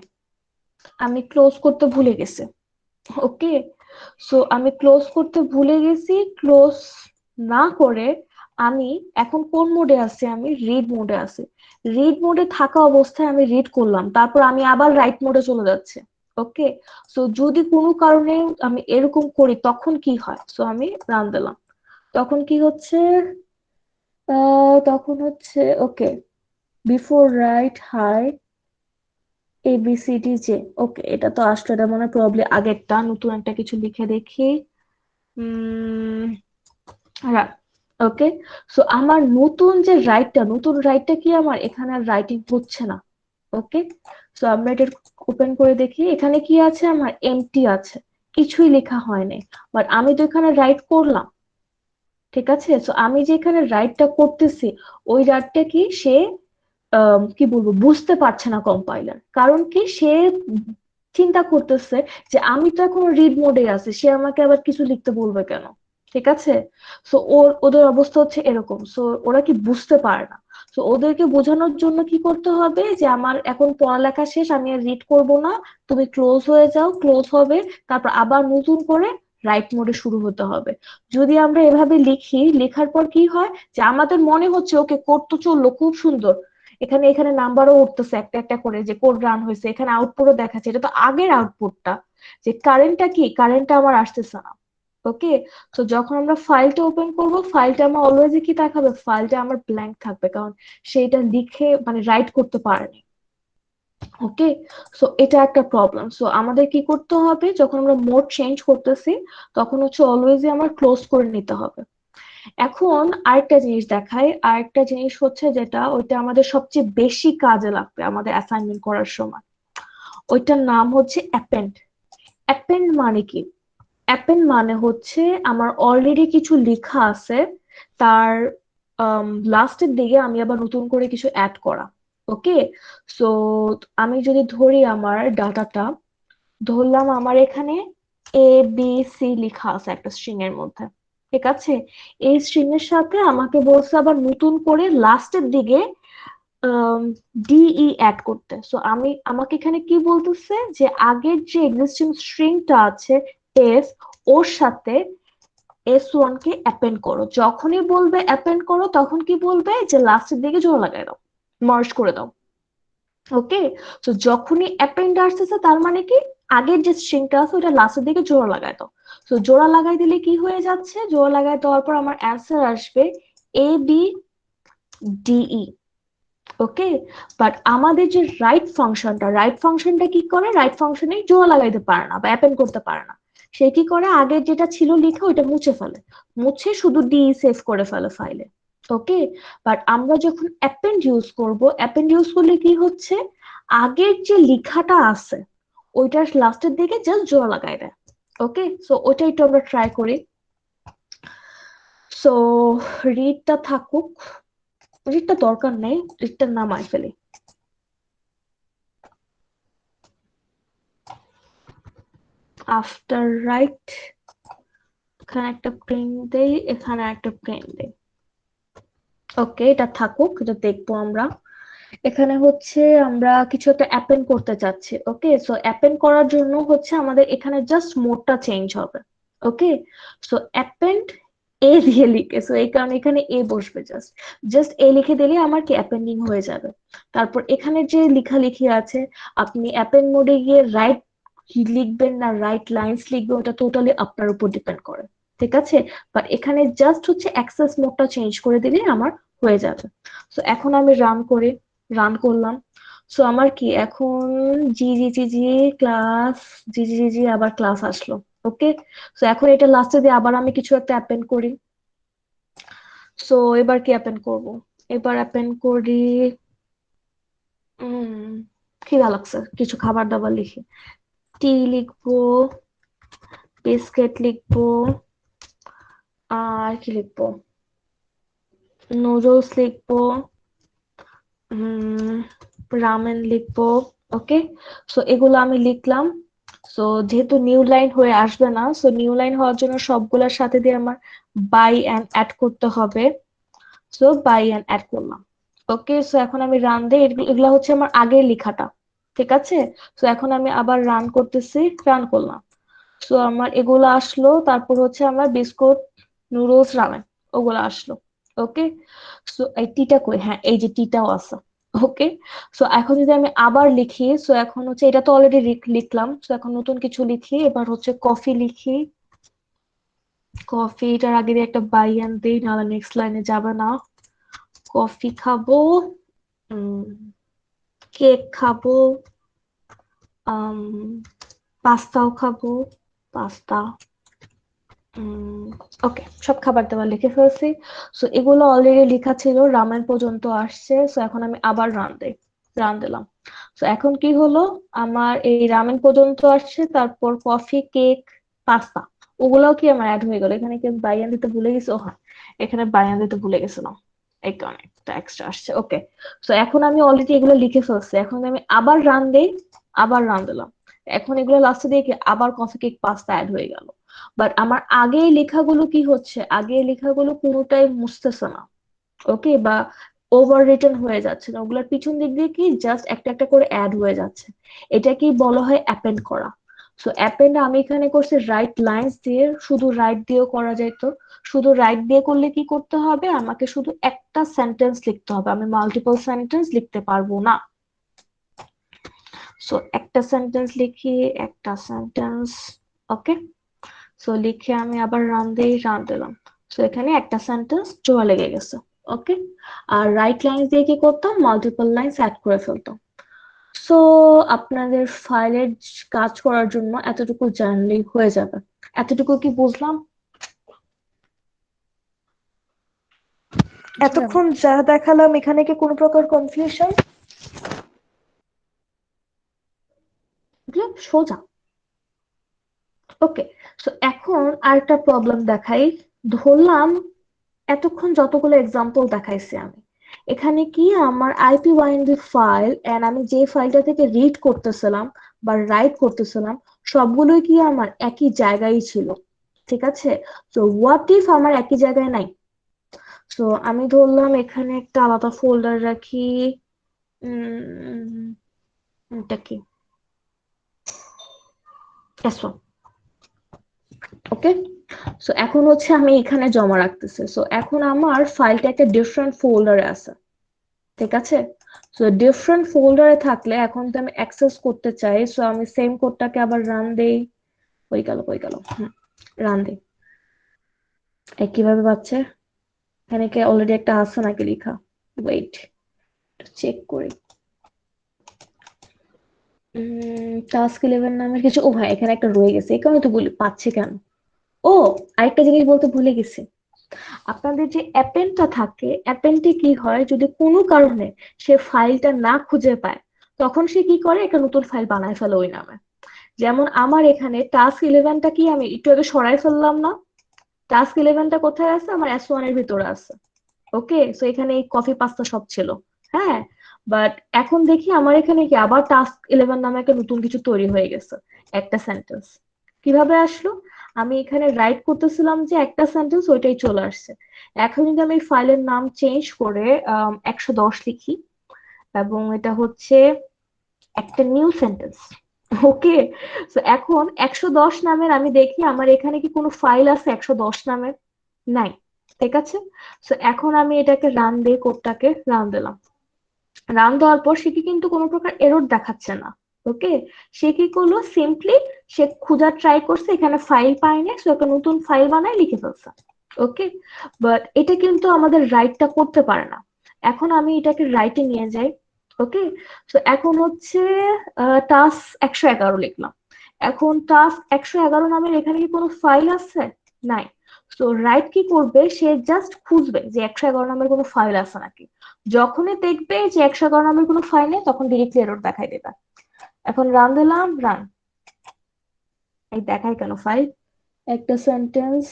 আমি ক্লোজ করতে ভুলে গেছি, ওকে, সো আমি ক্লোজ করতে ভুলে গেছি, ক্লোজ না করে আমি এখন কোন মোডে আছি, আমি রিড মোডে আছি। রিড মোডে থাকা অবস্থায় আমি রিড করলাম, তারপর আমি আবার রাইট মোডে চলে যাচ্ছে। ওকে, সো যদি কোনো কারণে আমি এরকম করি তখন কি হয়, সো আমি রান দিলাম, তখন কি হচ্ছে, তখন হচ্ছে ওকে, বিফোর রাইট হাই ABCDJ। ওকে, এটা তো আসলে, এটা মনে প্রবলি আগেরটা, নতুন একটা কিছু লিখে দেখি। উম ওকে, সো আমার নতুন যে রাইটটা, নতুন রাইটটা কি আমার এখানে আর রাইটিং হচ্ছে না। ওকে, সো আমরা এটা ওপেন করে দেখি, এখানে কি আছে, আমার এমটি আছে, কিছুই লেখা হয় নাই। বাট আমি তো এখানে রাইট করলাম, ঠিক আছে। সো আমি যে এখানে রাইটটা করতেছি, ওই রাইটটা কি সে কি বলবো, বুঝতে পারছে না কম্পাইলার। কারণ কি, সে চিন্তা করতেছে যে আমি তো এখন রিড মোডে আছি, সে আমাকে আবার কিছু লিখতে বলবে কেন, ঠিক আছে। সো ওদের অবস্থা হচ্ছে এরকম, সো ওরা কি বুঝতে পারে না। তো ওদেরকে বোঝানোর জন্য কি করতে হবে, যে আমার এখন পড়ালেখা শেষ, আমি আর রিড করব না, তুমি ক্লোজ হয়ে যাও, ক্লোজ হবে, তারপর আবার নতুন করে রাইট মোডে শুরু হতে হবে। যদি আমরা এভাবে লিখি, লেখার পর কি হয়, যে আমাদের মনে হচ্ছে ওকে কোড তো চললো খুব সুন্দর, এখানে এখানে নাম্বারও উঠতেছে একটা একটা করে, যে কোড রান হয়েছে, এখানে আউটপুটও দেখাচ্ছে, এটা তো আগের আউটপুটটা, যে কারেন্টটা কি, কারেন্টটা আমার আসতেছে না। ওকে, তো যখন আমরা ফাইলটা ওপেন করব, ফাইলটা আমার অলওয়েজ কি দেখাবে, ফাইলটা আমার ব্ল্যাঙ্ক থাকবে, কারণ সেইটা লিখে মানে রাইট করতে পারেনি। ওকে, সো এটা একটা প্রবলেম। সো আমাদের কি করতে হবে, যখন আমরা মোড চেঞ্জ করতেছি, তখন হচ্ছে অলওয়েজই আমার ক্লোজ করে নিতে হবে। এখন আরেকটা জিনিস দেখাই, আরেকটা জিনিস হচ্ছে যেটা, ওইটা আমাদের সবচেয়ে বেশি কাজে লাগবে আমাদের অ্যাসাইনমেন্ট করার সময়। ওইটার নাম হচ্ছে অ্যাপেন্ড। অ্যাপেন্ড মানে কি, অ্যাপেন্ড মানে হচ্ছে আমার অলরেডি কিছু লেখা আছে, তার লাস্টের দিকে আমি আবার নতুন করে কিছু অ্যাড করা। ওকে, সো আমি যদি ধরি আমার ডাটাটা, ধরলাম আমার এখানে ABC লেখা আছে একটা স্ট্রিং এর মধ্যে, ঠিক আছে। এই স্ট্রিং এর সাথে আমাকে বলছে আবার নতুন করে লাস্টের দিকে DE অ্যাড করতে। সো আমাকে এখানে কি বলতেছে, যে আগের যে এক্সিস্টিং স্ট্রিংটা আছে এস, ওর সাথে S1 কে অ্যাপেন্ড করো। যখনই বলবে অ্যাপেন্ড করো, তখন কি বলবে, যে লাস্টের দিকে জোড়া লাগাই দাও, মার্জ করে দাও। ওকে, তো যখনই অ্যাপেন্ড আসতেছে, তার মানে কি আগের যে স্ট্রিংটা আছে ওটা লাস্টের দিকে জোড়া লাগাই দাও। তো জোড়া লাগাই দিলে কি হয়ে যাচ্ছে, জোড়া লাগাই দেওয়ার পর আমার অ্যান্সার আসবে ABDE। ওকে, বাট আমাদের যে রাইট ফাংশনটা কি করে, রাইট ফাংশনে জোড়া লাগাইতে পারে না বা অ্যাপেন্ড করতে পারে না। সে কি করে, আগের যেটা ছিল লেখা ওইটা মুছে ফেলে, মুছে শুধু ডি সেভ করে ফেলে ফাইলে। ওকে, বাট আমরা যখন অ্যাপেন্ড ইউজ করলে কি হচ্ছে, আগের যে লেখাটা আছে ওইটার লাস্টের দিকে জাস্ট জোড়া লাগাই দেয়। ওকে, সো ওইটা একটু আমরা ট্রাই করি। সো রিডটা থাকুক, রিডটা দরকার নেই, রিডটা নামাই ফেলি। আফটার রাইট, এখানে একটা প্রিন্ট দেই, এখানে একটা প্রিন্ট দেই। ওকে, এটা থাকুক, এটা দেখবো আমরা। এখানে হচ্ছে আমরা কিছু একটা অ্যাপেন্ড করতে চাচ্ছি। ওকে, সো অ্যাপেন্ড করার জন্য হচ্ছে আমাদের এখানে জাস্ট মোডটা চেঞ্জ হবে। ওকে, সো অ্যাপেন্ড এ দিয়ে লিখে, সো এই কারণে এখানে এ বসবে, জাস্ট জাস্ট এ লিখে দিলে আমার কি অ্যাপেন্ডিং হয়ে যাবে। তারপর এখানে যে লেখালেখি আছে, আপনি অ্যাপেন্ড মোডে গিয়ে রাইট লিখবেন না রাইট লাইন্স লিখবেন, ওটা টোটালি আপনার উপর ডিপেন্ড করে, ঠিক আছে। বাট এখানে জাস্ট হচ্ছে অ্যাক্সেস মোডটা চেঞ্জ করে দিলে আমার হয়ে যাবে। সো এখন আমি রান করলাম। সো আমার কি এখন জি জি জি জি ক্লাস জি জি জি জি আবার ক্লাস আসলো। ওকে, সো এখন এটা লাস্টে দিয়ে আবার আমি কিছু একটা অ্যাপেন্ড করি। সো এবার কি অ্যাপেন্ড করব? এবার অ্যাপেন্ড করি উম খিদা লাগছে, কিছু খাবার দাবার লিখি। টি লিখবো, বিস্কিট লিখবো, আর কি লিখবো, নুডলস লিখবো, উম রামেন লিখবো। ওকে, সো এগুলো আমি লিখলাম। সো যেহেতু নিউ লাইন হয়ে আসবে না, সো নিউ লাইন হওয়ার জন্য সবগুলোর সাথে দিয়ে আমার বাই অ্যান্ড অ্যাড করতে হবে। সো বাই অ্যান্ড অ্যাড করলাম। ওকে, সো এখন আমি রান দিই। এগুলো হচ্ছে আমার আগের লেখাটা, ঠিক আছে। সো এখন আমি আবার রান করতেছি, রান করলাম। সো আমার এগুলো আসলো, তারপর হচ্ছে আমার বিস্কুট, নুডলস, রামেন ওগুলো আসলো। ওকে, সো এই টিটা কই, হ্যাঁ এই যে টিটাও আছে। ওকে, সো এখন যদি আমি আবার লিখি, সো এখন হচ্ছে এটা তো অলরেডি লিখলাম, সো এখন নতুন কিছু লিখি। এবার হচ্ছে কফি লিখি। কফিটার আগে দিয়ে একটা বাই আন দিই, নাহলে নেক্সট লাইনে যাবে না। কফি খাবো, কেক খাবো, পাস্তাও খাবো, পাস্তা। ওকে, সব খাবার দাবার লিখে ফেলছি। সো এগুলো অলরেডি লেখা ছিল, রামেন পর্যন্ত আসছে। সো এখন আমি আবার রান দিলাম। সো এখন কি হলো, আমার এই রামেন পর্যন্ত আসছে, তারপর কফি, কেক, পাস্তা ওগুলাও কি আমার অ্যাড হয়ে গেল। এখানে কি বায়ান দিতে ভুলে গেছি? ও হ্যাঁ, এখানে বায়ান দিতে ভুলে গেছিলাম, এই কারণে একটা এক্সট্রা আসছে। ওকে, সো এখন আমি অলরেডি এগুলো লিখে ফেলছি। এখন আমি আবার রান দেই, আবার রান দিলাম। এখন এগুলো লাস্টে দিয়ে কি আবার কফি, কেক, পাস্তা অ্যাড হয়ে গেল। বাট আমার আগের লেখাগুলো কি হচ্ছে, আগের লেখাগুলো কোনোটাই মুছতেছে না। ওকে, বা ওভার রিটেন হয়ে যাচ্ছে না, ওগুলোর পিছন দিক দিয়ে কি জাস্ট একটা একটা করে অ্যাড হয়ে যাচ্ছে। এটা কি বলা হয় অ্যাপেন্ড করা। সো অ্যাপেন্ড আমি এখানে করছি রাইট লাইন্স দিয়ে, শুধু রাইট দিয়েও করা যায়। তো শুধু রাইট দিয়ে করলে কি করতে হবে, আমাকে শুধু একটা সেন্টেন্স লিখতে হবে, আমি মাল্টিপল সেন্টেন্স লিখতে পারবো না। সো একটা সেন্টেন্স লিখি, একটা সেন্টেন্স। ওকে, সো লিখে আমি আবার রান দিলাম। সো এখানে একটা সেন্টেন্স জোড়া লেগে গেছে। ওকে, আর রাইট লাইন দিয়ে কি করতাম, মাল্টিপল লাইন্স অ্যাড করে ফেলতাম। সো আপনাদের ফাইলের কাজ করার জন্য এতটুকু জানলেই হয়ে যাবে। এতটুকু কি বুঝলাম? জি ম্যাম। এতক্ষণ যা দেখালাম এখানে কি কোনো প্রকার কনফিউশন? সোজা। ওকে, সো এখন আরেকটা প্রবলেম দেখাই। ধরলাম এতক্ষণ যতগুলো এক্সাম্পল দেখাইছি আমি, এখানে কি আমার আইপি ওয়াইন্ডি ফাইল এন্ড আমি যে ফাইলটা থেকে রিড করতেছিলাম বা রাইট করতেছিলাম সবগুলোই কি আমার একই জায়গায় ছিল, ঠিক আছে। তো হোয়াট ইফ আমার একই জায়গায় নাই? তো আমি ধরলাম এখানে একটা আলাদা ফোল্ডার রাখি। উম এটা কি, এসো। ওকে, সো এখন হচ্ছে আমি এখানে জমা রাখতেছি। সো এখন আমার ফাইলটা একটা ডিফারেন্ট ফোল্ডারে আছে, ঠিক আছে। সো ডিফারেন্ট ফোল্ডারে থাকলে এখন তো আমি অ্যাক্সেস করতে চাই। সো আমি সেম কোডটাকে আবার রান দেই। কই গেল রান দেই। কিভাবে পাচ্ছে? এখানে কি অলরেডি একটা আছে নাকি লেখা? ওয়েট, চেক করি। টাস্ক 11 নামের কিছু, ও হ্যাঁ এখানে একটা রয়ে গেছে, এই কারণে তো বলি পাচ্ছে কেন। ও, আরেকটা জিনিস বলতে ভুলে গেছি। আপনাদের যে অ্যাপেনটা থাকে, অ্যাপেনটি কি হয়, যদি কোনো কারণে সে ফাইলটা না খুঁজে পায়, তখন সে কি করে, একটা নতুন ফাইল বানায় ফেলে ওই নামে। যেমন আমার এখানে টাস্ক 11টা কি আমি একটু আগে সরাই ফেললাম না? টাস্ক 11টা কোথায় আছে, আমার S1 এর ভিতরে আছে। ওকে, সো এখানে এই কফি পাস্তা সব ছিল। হ্যাঁ, বাট এখন দেখি আমার এখানে কি আবার টাস্ক 11 নামে একটা নতুন কিছু তৈরি হয়ে গেছে, একটা সেন্টেন্স। কিভাবে আসলো? আমি এখানে রাইট করতেছিলাম যে একটা সেন্টেন্স, ওইটাই চলে আসছে। এখন যদি আমি ফাইলের নাম চেঞ্জ করে 110 লিখি, এবং এটা হচ্ছে একটা নিউ সেন্টেন্স। ওকে, তো এখন 110 নামের আমি দেখি আমার এখানে কি কোনো ফাইল আছে 110 নামের? নাই, ঠিক আছে। তো এখন আমি এটাকে রান দিয়ে কোডটাকে রান দিলাম। রান দেওয়ার পর সে কি কিন্তু কোনো প্রকার এরর দেখাচ্ছে না। ওকে, সে কি করলো, সিম্পলি সে খোঁজার ট্রাই করছে, এখানে ফাইল পায়নি, সে একটা নতুন ফাইল বানায় লিখে ফেলছে। ওকে, বাট এটা কিন্তু আমাদের রাইটটা করতে পারে না। এখন আমি এটাকে রাইটে নিয়ে যাই। ওকে, তো এখন হচ্ছে টাস্ক 111 লিখলাম। এখন টাস্ক 111 নামের এখানে কি কোনো ফাইল আছে? নাই। তো রাইট কি করবে, সে জাস্ট খুঁজবে যে 111 নামের কোনো ফাইল আছে নাকি। যখনই দেখবে যে 111 নামের কোনো ফাইল নেই, তখন ডিরেক্টলি এরর দেখাই দেবে। এখন রান দিলাম, রান। এই দেখাই কেন ফাইল, একটা সেন্টেন্স,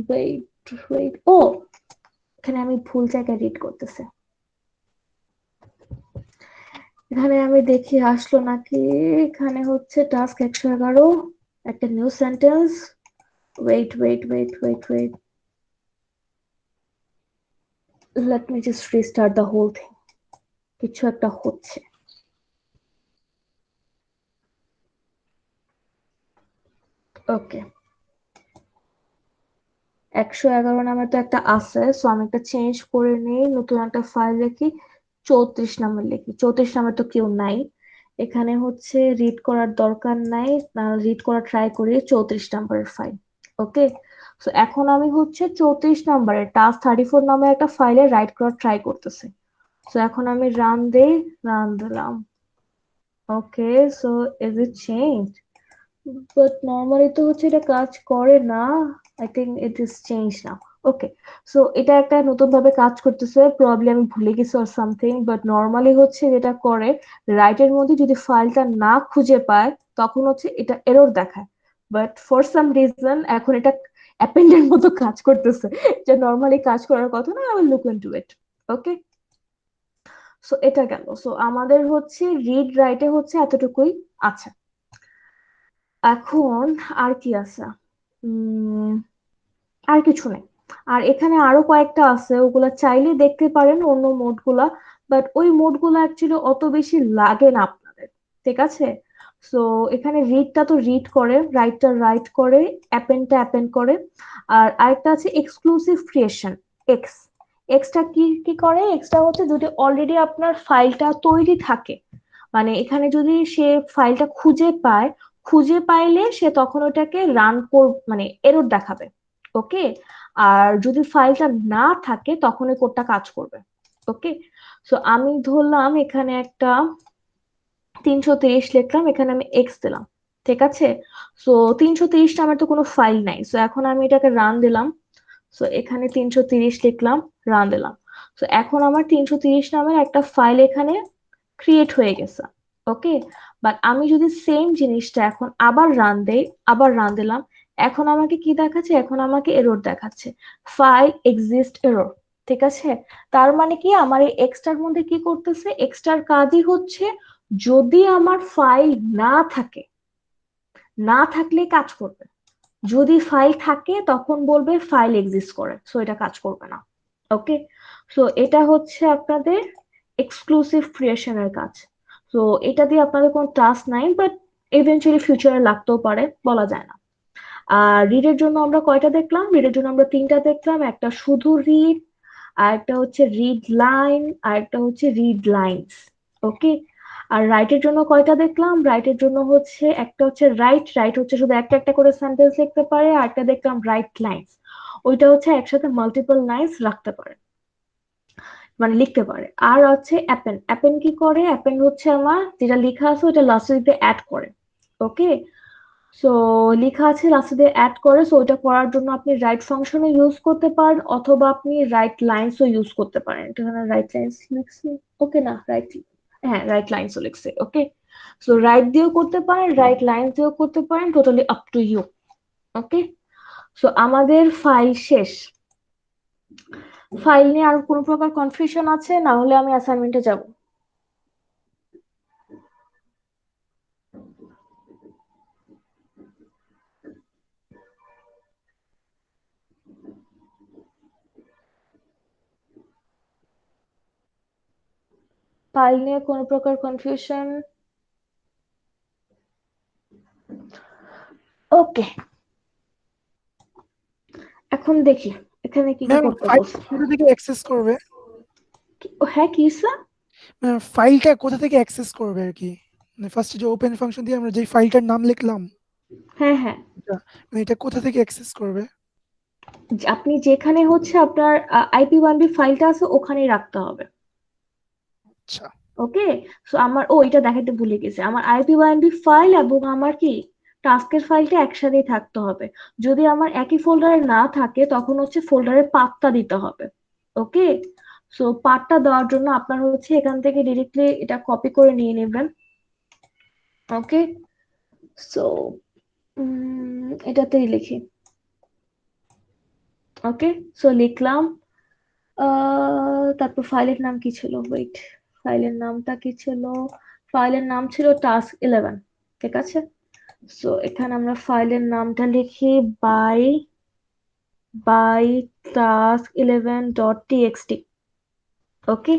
ওয়েট ওয়েট, ও এখানে আমি ভুল জায়গায় রিড করতেছি। এখানে আমি দেখি আসলো নাকি। এখানে হচ্ছে টাস্ক 111, একটা new sentence, wait wait wait wait wait, let me just restart the whole thing. কিছু একটা হচ্ছে। ওকে, 111 নামে তো একটা আছে, সো আমি একটা চেঞ্জ করে নিই, নতুন একটা ফাইল লিখি, 34 নামে লিখি। 34 নামে তো কেউ নাই, এখানে হচ্ছে রিড করার দরকার নাই, রিড করা ট্রাই করি 34 নাম্বারের ফাইল। ওকে, তো এখন আমি হচ্ছে 34 নাম্বারের টাস্ক 34 নামে একটা ফাইলে রাইট করার ট্রাই করতেছি। তো এখন আমি রান দেই, রান দিলাম। Okay, so is it change? But normally তো হচ্ছে এটা কাজ করে না। I think it is change now. Okay, so এটা একটা নতুন ভাবে কাজ করতেছে, প্রবাবলি আমি ভুলে গেছি অর সামথিং, বাট নর্মালি হচ্ছে যেটা করে, রাইটের মধ্যে যদি ফাইলটা না খুঁজে পায়, তখন হচ্ছে এটা এরর দেখায়। বাট ফর সাম রিজন এখন এটা অ্যাপেন্ডের মতো কাজ করতেছে, যে নর্মালি কাজ করার কথা না। I will look into it. Okay, so এটা গেল। সো আমাদের হচ্ছে রিড রাইটে হচ্ছে এতটুকুই। আচ্ছা, এখন আর কি আছে? উম আর কিছু নেই। আর এখানে আরো কয়েকটা আছে, ওগুলা চাইলে দেখতে পারেন অন্য মোড গুলা, বাট ওই মোড গুলা অ্যাকচুয়ালি অত বেশি লাগে না আপনাদের। ঠিক আছে, সো এখানে রিডটা তো রিড করে, রাইটটা রাইট করে, অ্যাপেন্ডটা অ্যাপেন্ড করে। আর আরেকটা আছে এক্সক্লুসিভ ক্রিয়েশন, এক্স। এক্সটা কি কি করে? এক্সটা হচ্ছে যদি অলরেডি আপনার ফাইলটা তৈরি থাকে, মানে এখানে যদি সে ফাইলটা খুঁজে পায়, খুঁজে পাইলে সে তখন ওটাকে রান কর, মানে এরর দেখাবে। ওকে, আর যদি ফাইলটা না থাকে তখন ওই কোডটা কাজ করবে। ওকে, সো আমি ধরলাম এখানে একটা 330 লিখলাম, এখানে আমি এক্স দিলাম। ঠিক আছে, সো 330টা আমার তো কোনো ফাইল নাই, সো এখন আমি এটাকে রান দিলাম। সো এখানে 330 লিখলাম, রান দিলাম। সো এখন আমার 330 নামের একটা ফাইল এখানে ক্রিয়েট হয়ে গেছে। ওকে, বাট আমি যদি সেম জিনিসটা এখন আবার রান দেই, আবার রান দিলাম, এখন আমাকে কি দেখাচ্ছে? এখন আমাকে এরর দেখাচ্ছে, ফাইল এক্সিস্ট এরর। ঠিক আছে, তার মানে কি আমার এই এক্সটার মধ্যে কি করতেছে? এক্সটার কাজই হচ্ছে, যদি আমার ফাইল না থাকে, না থাকলে কাজ করবে, যদি ফাইল থাকে তখন বলবে ফাইল এক্সিস্ট করে, সো এটা কাজ করবে না। ওকে, সো এটা হচ্ছে আপনাদের এক্সক্লুসিভ ক্রিয়েশনের কাজ। তো এটা দিয়ে আপনাদের কোনো টাস্ক নাই, বাট ইভেনচুয়ালি ফিউচারে লাগতেও পারে, বলা যায় না। আর রিডের জন্য আমরা কয়টা দেখলাম? রিডের জন্য আমরা তিনটা দেখলাম, একটা শুধু রিড, আর একটা হচ্ছে রিড লাইন, আর একটা হচ্ছে রিড লাইনস। ওকে, আর রাইটের জন্য কয়টা দেখলাম? রাইটের জন্য হচ্ছে একটা হচ্ছে রাইট, রাইট হচ্ছে শুধু একটা একটা করে সেন্টেন্স লিখতে পারে, আর একটা দেখলাম রাইট লাইনস, ওইটা হচ্ছে একসাথে মাল্টিপল লাইনস রাখতে পারে, মানে লিখতে পারে। আর হচ্ছে অ্যাপেন্ড, অ্যাপেন্ড কি করে? অ্যাপেন্ড হচ্ছে আমার যেটা লেখা আছে ওটা লাস্টে দিতে অ্যাড করে। ওকে, সো লেখা আছে লাস্টে দিয়ে অ্যাড করে, সো ওটা করার জন্য আপনি রাইট ফাংশনও ইউজ করতে পারেন, অথবা আপনি রাইট লাইনসও ইউজ করতে পারেন। এখানে রাইট লাইনস লিখছি। ওকে, না রাইট, হ্যাঁ রাইট লাইনসও লিখছে। ওকে, সো রাইট দিয়েও করতে পারেন, রাইট লাইন দিয়েও করতে পারেন, totally up to you. Okay, so আমাদের ফাইল শেষ। ফাইল নিয়ে আর কোনো প্রকার কনফিউশন আছে? না হলে আমি অ্যাসাইনমেন্টে যাব। ফাইল নিয়ে কোনো প্রকার কনফিউশন? ওকে, এখন দেখি এখানে কি কি ম্যাম করতে ফাইল বলছে। কোথা থেকে অ্যাক্সেস করবে? হ্যাঁ, কি স্যার? ম্যাম ফাইলটা কোথা থেকে অ্যাক্সেস করবে আর কি? মানে ফার্স্টে যে ওপেন ফাংশন দিয়ে আমরা যে ফাইলটার নাম লিখলাম, হ্যাঁ হ্যাঁ, এটা মানে এটা কোথা থেকে অ্যাক্সেস করবে? আপনি যেখানে হচ্ছে আপনার IP1B ফাইলটা আছে ওখানেই রাখতে হবে। আচ্ছা। ওকে, সো আমার এটা দেখাতে ভুলে গেছি, আমার IP1B ফাইল এবং আমার কি টাস্কের ফাইলটা একসাথেই থাকতে হবে। যদি আমার একই ফোল্ডারে না থাকে তখন হচ্ছে ফোল্ডারের পাথটা দিতে হবে। ওকে, সো পাথটা দেওয়ার জন্য আপনার হচ্ছে এখান থেকে ডিরেক্টলি এটা কপি করে নিয়ে নেবেন। ওকে, সো এটাতেই লিখি। ওকে, সো লিখলাম। তারপর ফাইলের নাম কি ছিল, ওয়েট, ফাইলের নামটা কি ছিল, ফাইলের নাম ছিল task11। ঠিক আছে, সো এখানে আমরা ফাইলের নামটা লিখি বাই বাই task11.txt। ওকে,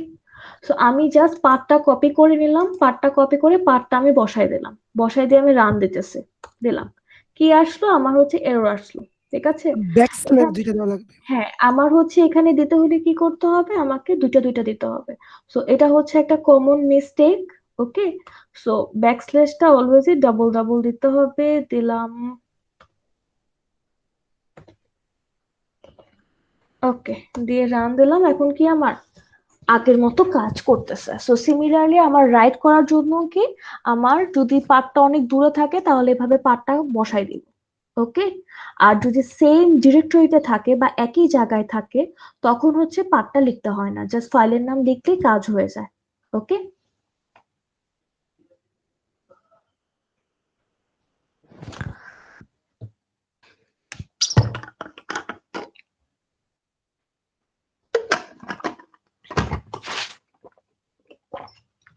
সো আমি জাস্ট পার্টটা কপি করে নিলাম, পার্টটা কপি করে পার্টটা আমি বসাই দিলাম, বসাই দিয়ে আমি রান দিলাম। কি আসলো, আমার হচ্ছে এরর আসলো। ঠিক আছে, ব্যাকস্ল্যাশ এখানে 2টা দেওয়া লাগবে। হ্যাঁ আমার হচ্ছে এখানে দিতে হলে কি করতে হবে, আমাকে দুইটা দুইটা দিতে হবে। সো এটা হচ্ছে একটা কমন মিস্টেক। ওকে, সো ব্যাকস্ল্যাশটা অলওয়েজই ডাবল ডাবল দিতে হবে, দিলাম। ওকে, দিয়ে রান দিলাম, এখন কি আমার আগের মতো কাজ করতেছে। সো সিমিলারলি আমার রাইট করার জন্য কি, আমার যদি পার্টটা অনেক দূরে থাকে তাহলে এভাবে পার্টটা বসাই দিব। ওকে, আর যদি সেম ডিরেক্টরিতে থাকে বা একই জায়গায় থাকে তখন হচ্ছে পার্টটা লিখতে হয় না, জাস্ট ফাইলের নাম লিখলেই কাজ হয়ে যায়। ওকে,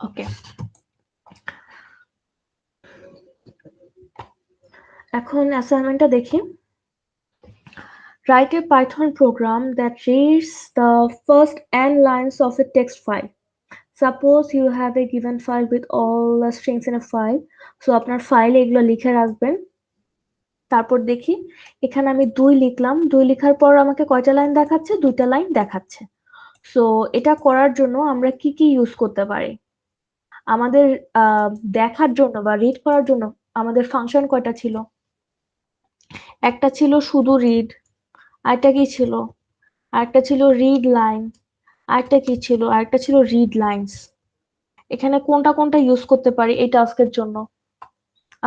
ওকে, এখন অ্যাসাইনমেন্টটা দেখি। Write a Python program that reads the first n lines of a text file. Suppose you have a given file with all the strings in a file. So আপনার ফাইলে এগুলো লিখে রাখবেন। তারপর দেখি, এখানে আমি 2 লিখলাম, 2 লেখার পর আমাকে কয়টা লাইন দেখাচ্ছে, 2টা লাইন দেখাচ্ছে। সো এটা করার জন্য আমরা কি কি ইউজ করতে পারি, আমাদের আহ, দেখার জন্য বা রিড করার জন্য আমাদের ফাংশন কয়টা ছিল, একটা ছিল শুধু রিড, আরেকটা কি ছিল, আরেকটা ছিল রিড লাইন, আরেকটা কি ছিল, আরেকটা ছিল রিড লাইনস। এখানে কোনটা কোনটা ইউজ করতে পারি এই টাস্কের জন্য,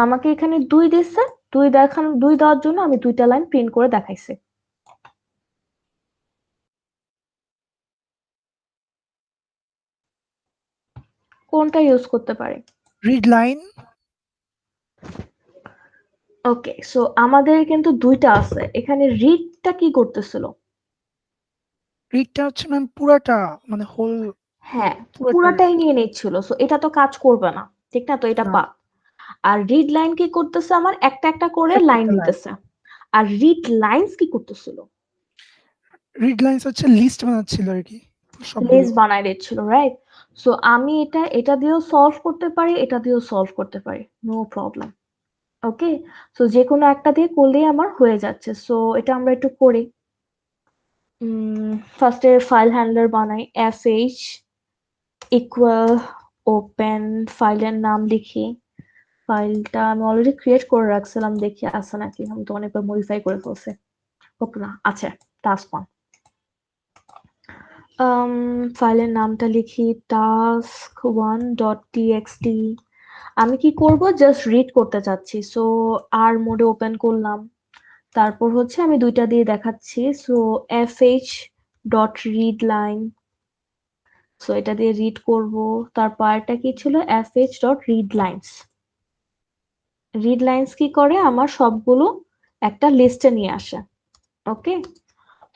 আমাকে এখানে 2 দিচ্ছে, 2 দেওয়ার জন্য আমি 2টা লাইন প্রিন্ট করে দেখাইছি। কোনটা ইউজ করতে পারি? Read line. ওকে, সো আমাদের কিন্তু 2টা আছে, এখানে রিডটা কি করতেছিল? রিডটা হচ্ছে ম্যাম পুরাটা, মানে হোল হ্যাঁ, পুরাটা আর পুরাটাই কি। নিয়ে নিচ্ছিল, সো এটা তো কাজ করবে না, ঠিক না? তো এটা না, পা। আর রিড লাইন কি করতেছে, আমার একটা একটা করে একটা লাইন একটা লাইন। নিতেছে। আর রিড লাইনস কি করতেছিল? রিড লাইনস হচ্ছে লিস্ট বানাচ্ছিল আর কি, সবগুলো। লিস্ট বানাই দিচ্ছিল, রাইট? সো আমি এটা দিয়েও সলভ করতে পারি, এটা দিয়েও সলভ করতে পারি, নো প্রবলেম। ওকে, সো যে কোনো একটা দিয়ে করলেই আমার হয়ে যাচ্ছে। সো এটা আমরা একটু করি। ফার্স্টে ফাইল হ্যান্ডলার বানাই, sh ইকুয়াল ওপেন, ফাইলের নাম লিখি। ফাইলটা আমি অলরেডি ক্রিয়েট করে রাখছিলাম, দেখি আছে নাকি, আমি তো অনেকবার মডিফাই করে ফেলছি। ওকে, না আছে, টাস্ক ওয়ান। ফাইলের নামটা লিখি task1.txt। আমি কি করব, জাস্ট রিড করতে চাচ্ছি, সো আর মোডে ওপেন করলাম। তারপর হচ্ছে আমি 2টা দিয়ে দেখাচ্ছি, so fh dot read line, so এটা দিয়ে রিড করব। তারপর একটা কি ছিল, fh dot read lines. Read lines কি করে, আমার সবগুলো একটা লিস্টে নিয়ে আসে। ওকে,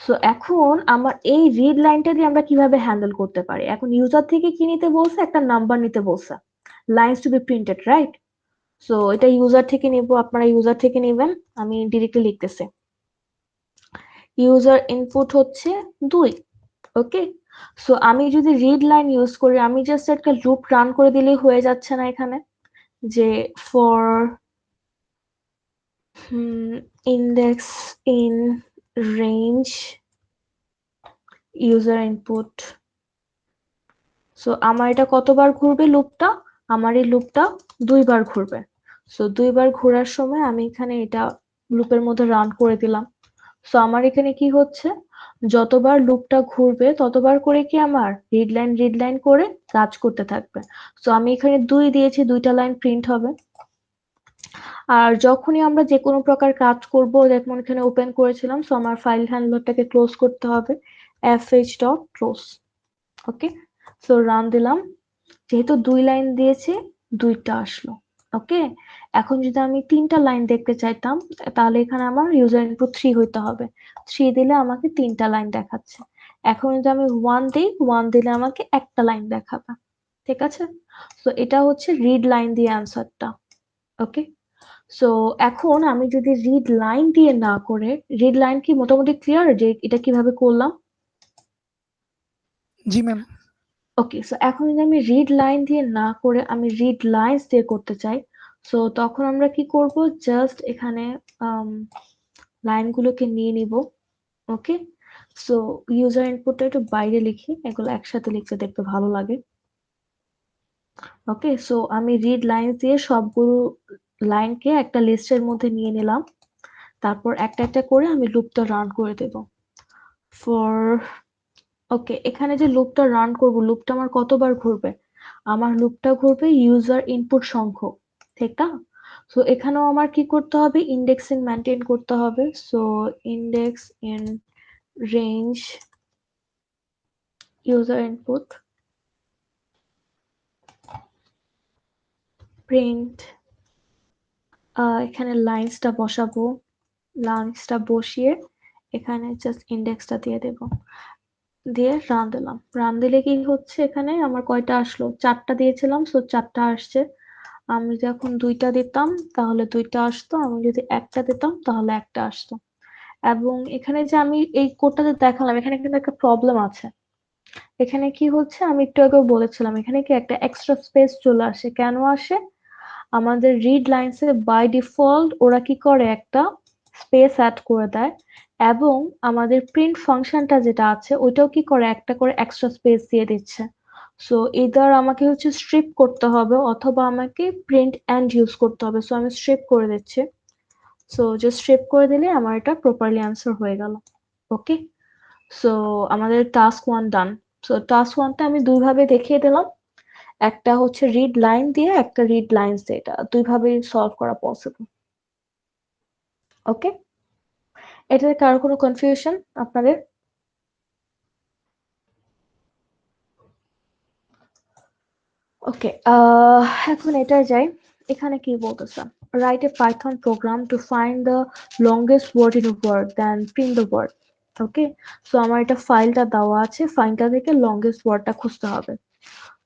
সো এখন আমার এই রিড লাইনটা দিয়ে আমরা কিভাবে হ্যান্ডেল করতে পারি, এখন ইউজার থেকে কি নিতে বলছে, একটা নাম্বার নিতে বলছে, lines to be printed, right? So এটা ইউজার থেকে নিব, আপনারা ইউজার থেকে নেবেন, আমি ডিরেক্টলি লিখতেছি। ইউজার ইনপুট হচ্ছে 2। ওকে, সো আমি যদি রিড লাইন ইউজ করি, আমি জাস্ট একটা লুপ রান করে দিলেই হয়ে যাচ্ছে না এখানে, যে for index in range user input. So আমার এটা কতবার ঘুরবে লুপটা, আমার এই লুপটা 2বার ঘুরবে। সো 2বার ঘোরার সময় আমি এখানে এটা লুপের মধ্যে রান করে দিলাম। সো আমার এখানে কি হচ্ছে, যতবার লুপটা ঘুরবে ততবার করে কি আমার রিড লাইন করে কাজ করতে থাকবে। সো আমি এখানে 2 দিয়েছি, 2টা লাইন প্রিন্ট হবে। আর যখনই আমরা যে কোনো প্রকার কাজ করব, যেমন এখানে ওপেন করেছিলাম, সো আমার ফাইল হ্যান্ডলারটাকে ক্লোজ করতে হবে fh.close। ওকে, সো রান দিলাম। যেহেতু 2 লাইন দিয়েছি, 2টা আসলো। ওকে, এখন যদি আমি 3টা লাইন দেখতে চাইতাম, তাহলে এখানে আমার ইউজার ইনপুট 3 হইতে হবে। 3 দিলে আমাকে 3টা লাইন দেখাচ্ছে। এখন যদি আমি 1 দিই, 1 দিলে আমাকে একটা লাইন দেখাবে। ঠিক আছে? সো এটা হচ্ছে রিড লাইন দিয়ে অ্যান্সারটা। ওকে, সো এখন আমি যদি রিড লাইন দিয়ে না করে, রিড লাইন কি মোটামুটি ক্লিয়ার যে এটা কিভাবে করলাম? জি ম্যাম। ওকে, সো এখন যদি আমি রিড লাইন দিয়ে না করে আমি রিড লাইনস দিয়ে করতে চাই, সো তখন আমরা কি করব, জাস্ট এখানে লাইনগুলোকে নিয়ে নিব। ওকে, সো ইউজার ইনপুটটা একটু বাইরে লিখি, এগুলো একসাথে লিখতে দেখতে ভালো লাগে। ওকে, সো আমি রিড লাইনস দিয়ে সবগুলো লাইনকে একটা লিস্টের মধ্যে নিয়ে নিলাম। তারপর একটা একটা করে আমি লুপটা রান করে দেব। ফর ওকে, এখানে যে লুপটা রান করব, লুপটা আমার কতবার ঘুরবে? আমার লুপটা ঘুরবে ইউজার ইনপুট সংখ্যক, ঠিক না? সো এখানেও আমার কি করতে হবে, ইন্ডেক্সিং মেনটেন করতে হবে। So index in range user input print, এখানে লাইন্সটা বসাবো, লাইন্সটা বসিয়ে এখানে জাস্ট ইন্ডেক্সটা দিয়ে দেব, দিয়ে রান দিলাম। রান দিলে কি হচ্ছে, এখানে আমার কয়টা আসলো, 4টা দিয়েছিলাম, সো 4টা আসছে। আমি যখন 2টা দিতাম তাহলে 2টা আসতো, আমি যদি একটা দিতাম তাহলে একটা আসতো। এবং এখানে যে আমি এই কোডটাতে দেখালাম, এখানে কিন্তু একটা প্রবলেম আছে। এখানে কি হচ্ছে, আমি একটু আগেও বলেছিলাম, এখানে কি একটা এক্সট্রা স্পেস চলে আসে। কেন আসে? আমাদের রিড লাইনসে বাই ডিফল্ট ওরা কি করে, একটা স্পেস অ্যাড করে দেয়, এবং আমাদের প্রিন্ট ফাংশনটা যেটা আছে ওইটাও কি করে, একটা করে এক্সট্রা স্পেস দিয়ে দিচ্ছে। সো ইদার আমাকে হচ্ছে স্ট্রিপ করতে হবে, অথবা আমাকে প্রিন্ট এন্ড ইউজ করতে হবে। সো আমি স্ট্রিপ করে দিচ্ছি। সো জাস্ট স্ট্রিপ করে দিলে আমার এটা প্রপারলি আনসার হয়ে গেল। ওকে, সো আমাদের টাস্ক 1 ডান। সো টাস্ক 1টা আমি দুইভাবে দেখিয়ে দিলাম, একটা হচ্ছে রিড লাইন দিয়ে, একটা রিড লাইনস দিয়ে। এটা দুইভাবেই সলভ করা পসিবল। ওকে, এটাতে কারো কোনো কনফিউশন আপনাদের? ওকে, এখন এটা যাই, এখানে কি বলতেছে, write a Python program to find the longest word in a word then print the word. Okay, so আমার এটা ফাইলটা দেওয়া আছে, ফাইলটা থেকে লংগেস্ট ওয়ার্ডটা খুঁজতে হবে।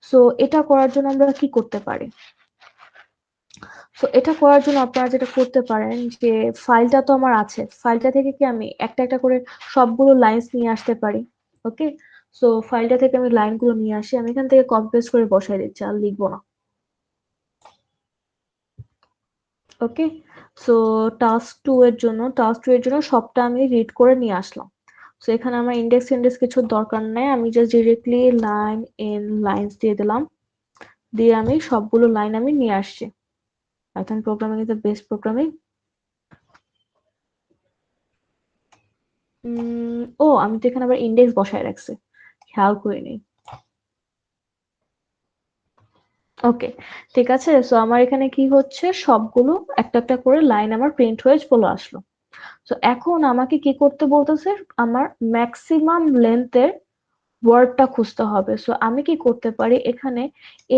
সো এটা করার জন্য আমরা কি করতে পারি? সো এটা করার জন্য আপনারা যেটা করতে পারেন, যে ফাইলটা তো আমার আছে, ফাইলটা থেকে কি আমি একটা একটা করে সবগুলো লাইন্স নিয়ে আসতে পারি। ওকে, সো ফাইলটা থেকে আমি লাইনগুলো নিয়ে আসি, আমি এখান থেকে কপি পেস্ট করে বসাই দিচ্ছি, আর লিখবো না। ওকে, সো টাস্ক 2 এর জন্য সবটা আমি রিড করে নিয়ে আসলাম। সো এখানে আমার ইন্ডেক্স কিছুর দরকার নেই, আমি just directly line in lines দিয়ে দিলাম, দিয়ে আমি সবগুলো লাইন আমি নিয়ে আসছি। Python programming is the best programming. ও আমি তো এখানে আবার ইন্ডেক্স বসায় রাখছি, খেয়াল করিনি। ওকে, ঠিক আছে। সো আমার এখানে কি হচ্ছে, সবগুলো একটা একটা করে লাইন আমার প্রিন্ট হয়ে চলে আসলো। সো এখন আমাকে কি করতে বলতেছে, আমার ম্যাক্সিমাম লেন্থের ওয়ার্ডটা খুঁজতে হবে। সো আমি কি করতে পারি, এখানে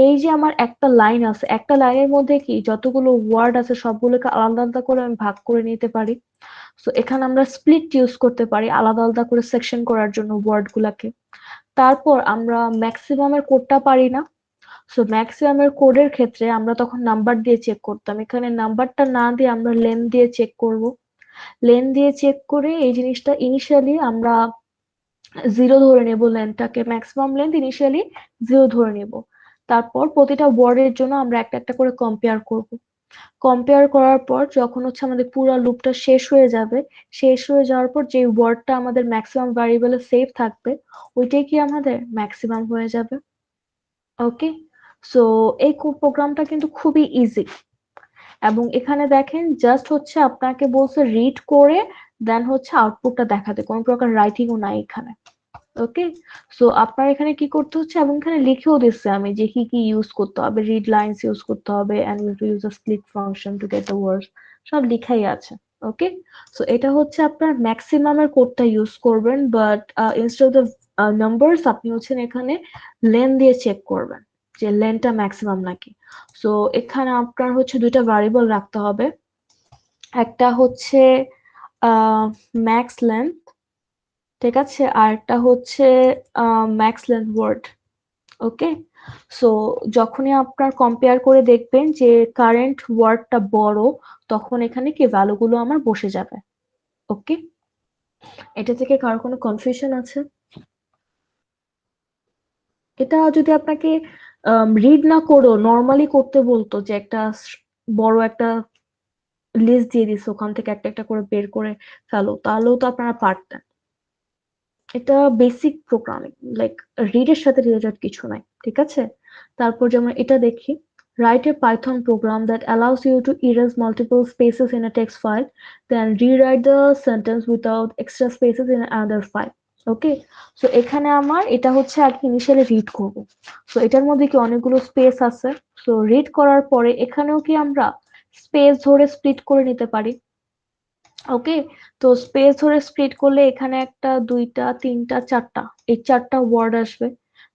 এই যে আমার একটা লাইন আছে, একটা লাইনের মধ্যে কি যতগুলো ওয়ার্ড আছে সবগুলোকে আলাদা আলাদা করে আমি ভাগ করে নিতে পারি। সো এখানে আমরা স্প্লিট ইউজ করতে পারি আলাদা আলাদা করে সেকশন করার জন্য ওয়ার্ড গুলাকে। তারপর আমরা ম্যাক্সিমামের কোডটা পারি না। সো ম্যাক্সিমামের কোডের ক্ষেত্রে আমরা তখন নাম্বার দিয়ে চেক করতাম, এখানে নাম্বারটা না দিয়ে আমরা লেন দিয়ে চেক করব। লেন দিয়ে চেক করে এই জিনিসটা ইনিশিয়ালি আমরা 0 ধরে নেব, লেন্থটাকে ম্যাক্সিমাম লেন্থ ইনিশিয়ালি 0 ধরে নেব। তারপর প্রতিটা ওয়ার্ডের জন্য আমরা একটা একটা করে কম্পেয়ার করব। কম্পেয়ার করার পর যখন হচ্ছে আমাদের পুরো লুপটা শেষ হয়ে যাবে, শেষ হয়ে যাওয়ার পর যে ওয়ার্ডটা আমাদের ম্যাক্সিমাম ভ্যারিয়েবলে সেভ থাকবে, ওইটাই কি আমাদের ম্যাক্সিমাম হয়ে যাবে। ওকে, সো এই প্রোগ্রামটা কিন্তু খুবই ইজি। এবং এখানে দেখেন জাস্ট হচ্ছে আপনাকে বলছে রিড করে দেন হচ্ছে আউটপুটটা দেখাতে, কোনো প্রকার রাইটিংও নাই এখানে। ওকে, সো আপনার এখানে কি করতে হচ্ছে, এবং এখানে লিখেও দিচ্ছে আমি যে কি কি ইউজ করতে হবে, রিড লাইনস ইউজ করতে হবে, and you to use a split function to get the words, সব লিখাই আছে। ওকে, সো এটা হচ্ছে আপনার ম্যাক্সিমামের কোডটা ইউজ করবেন, বাট ইনস্টেড অফ নাম্বারস আপনি হচ্ছেন এখানে লেন দিয়ে চেক করবেন যে লেনটা ম্যাক্সিমাম নাকি। সো এখানে আপনার হচ্ছে দুইটা ভ্যারিয়েবল রাখতে হবে, একটা হচ্ছে ম্যাক্স লেন্থ, ঠিক আছে, আর একটা হচ্ছে max length word. Okay, so যখনই আপনার কম্পেয়ার করে দেখবেন যে কারেন্ট ওয়ার্ডটা বড়, তখন এখানে কি ভ্যালুগুলো আমার বসে যাবে। ওকে, এটা থেকে কারো কোনো কনফিউশন আছে? এটা যদি আপনাকে রিড না করো নর্মালি করতে বলতো, যে একটা বড় একটা লিস্ট দিয়ে দিচ্ছে, ওখান থেকে একটা একটা করে বের করে ফেলো, তাহলেও তো আপনারা পারতেন। এটা বেসিক প্রোগ্রামিং, লাইক রিডের সাথে রিলেটেড কিছু নাই, ঠিক আছে। তারপর যেমন এটা দেখি, write a Python program that allows you to erase multiple spaces in a text file, then rewrite the sentence without extra spaces in another file. Okay, so এখানে আমার এটা হচ্ছে আগে ইনিশিয়ালি রিড করব। সো এটার মধ্যে কি অনেকগুলো স্পেস আছে, সো রিড করার পরে এখানেও কি আমরা স্পেস ধরে স্প্লিট করে নিতে পারি। ওকে, তো স্পেস ধরে স্প্লিট করলে এখানে একটা, দুইটা, তিনটা, চারটা, এই চারটা ওয়ার্ড আসবে।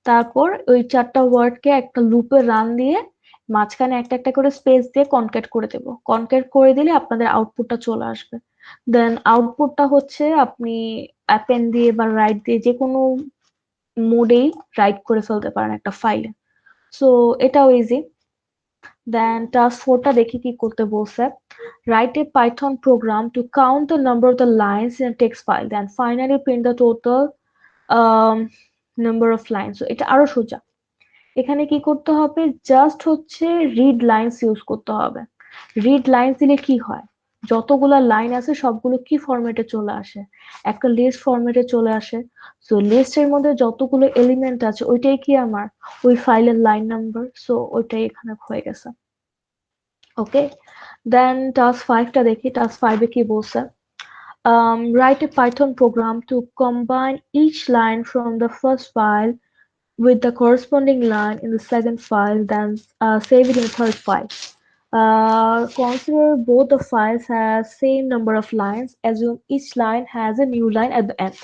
তারপর ওই চারটা ওয়ার্ডকে একটা লুপে রান দিয়ে মাঝখানে একটা একটা করে স্পেস দিয়ে কনক্যাট করে দেব। কনক্যাট করে দিলে আপনাদের আউটপুটটা চলে আসবে। দেন আউটপুটটা হচ্ছে আপনি অ্যাপেন্ড দিয়ে বা রাইট দিয়ে যে কোনো মোডেই রাইট করে ফেলতে পারেন একটা ফাইলে। সো এটাও ইজি। দেন টাস্ক 4 টা দেখি কি করতে বলছে। Write a Python program to count the number of the lines in a text file, then finally print the total um, number of lines. So এটা আরো সোজা। এখানে কি করতে হবে, জাস্ট হচ্ছে রিড লাইনস ইউজ করতে হবে। রিড লাইনস দিলে কি হয়, যতগুলা লাইন আছে সবগুলো কি ফরম্যাটে চলে আসে, একটা লিস্ট ফরম্যাটে চলে আসে। সো লিস্টের মধ্যে যতগুলো এলিমেন্ট আছে ওইটাই কি আমার ওই ফাইলের লাইন নাম্বার, সো ওইটাই এখানে হয়ে গেছে। ওকে, দেন টাস্ক 5 টা দেখি, টাস্ক 5 এ কি বলছে। Write a Python program to combine each line from the first file with the corresponding line in the second file, then save it in the third file. Consider both the files has same number of lines. Assume each line has a new line at the end.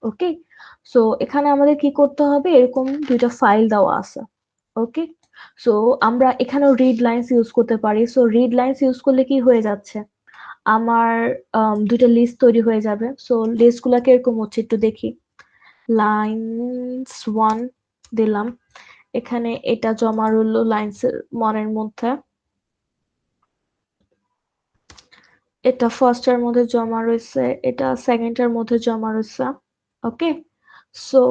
Okay, so এখানে আমাদের কি করতে হবে, এরকম দুইটা file দেওয়া আছে। ওকে, so আমরা এখানেও রিড লাইনস ইউজ করতে পারি। সো রিড লাইনস ইউজ করলে কি হয়ে যাচ্ছে, আমার দুইটা লিস্ট তৈরি হয়ে যাবে। সো লিস্ট গুলা কিরকম হচ্ছে একটু দেখি। লাইনস 1 দিলাম, এখানে এটা জমা রইলো লাইনস 1 এর মধ্যে, এটা ফার্স্ট এর মধ্যে জমা রয়েছে, এটা সেকেন্ড এর মধ্যে জমা রয়েছে। ওকে, সো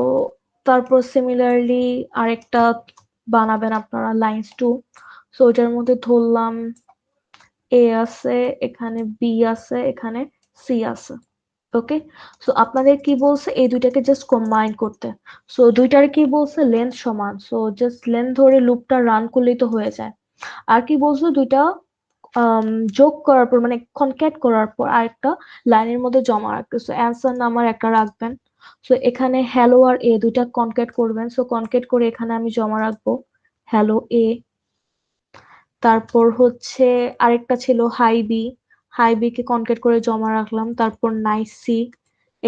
তারপর সিমিলারলি আরেকটা বানাবেন আপনারা, লাইনস 2। সো এটার মধ্যে ধরলাম এ আছে, এখানে বি আছে, এখানে সি আছে। ওকে, সো আপনাদের কি বলছে, এই দুইটাকে জাস্ট কম্বাইন করতে। সো দুইটার কি বলছে, লেন্থ সমান, সো জাস্ট লেন্থ ধরে লুপটা রান করলেই তো হয়ে যায়। আর কি বলছো, দুইটা যোগ করার পর মানে কনক্যাট করার পর আরেকটা লাইনের মধ্যে জমা রাখতে, সো অ্যান্সার নাম্বার একটা রাখবেন। সো এখানে হ্যালো আর এ দুইটা কনক্যাট করবেন, সো কনক্যাট করে এখানে আমি জমা রাখবো হ্যালো এ। তারপর হচ্ছে আরেকটা ছিল হাই বি, হাই বি কে কনক্যাট করে জমা রাখলাম, তারপর নাইস সি,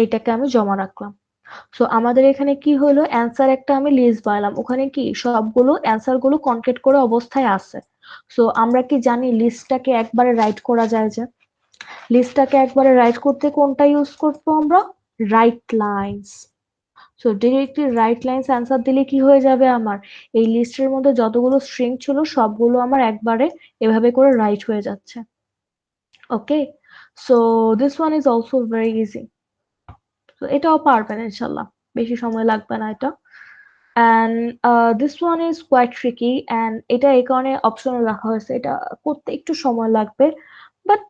এইটাকে আমি জমা রাখলাম। সো আমাদের এখানে কি হলো, অ্যান্সার একটা আমি লিস্ট বানালাম, ওখানে কি সবগুলো অ্যান্সার গুলো কনক্যাট করে অবস্থায় আছে। সো আমরা কি জানি লিস্টটাকে একবারে রাইট করা যায়, যে লিস্টটাকে একবারে রাইট করতে কোনটা ইউজ করবো আমরা, right lines. So directly right lines answer দিলে কি হয়ে যাবে, আমার এই লিস্টের মধ্যে যতগুলো স্ট্রিং ছিল সবগুলো আমার একবারে এভাবে করে রাইট হয়ে যাচ্ছে। Okay, so this one is also very easy. তো এটাও পারবেন ইনশাল্লাহ, বেশি সময় লাগবে না এটা। And this one is quite tricky, and এটা এই কারণে অপশনাল রাখা হয়েছে, এটা করতে একটু সময় লাগবে, but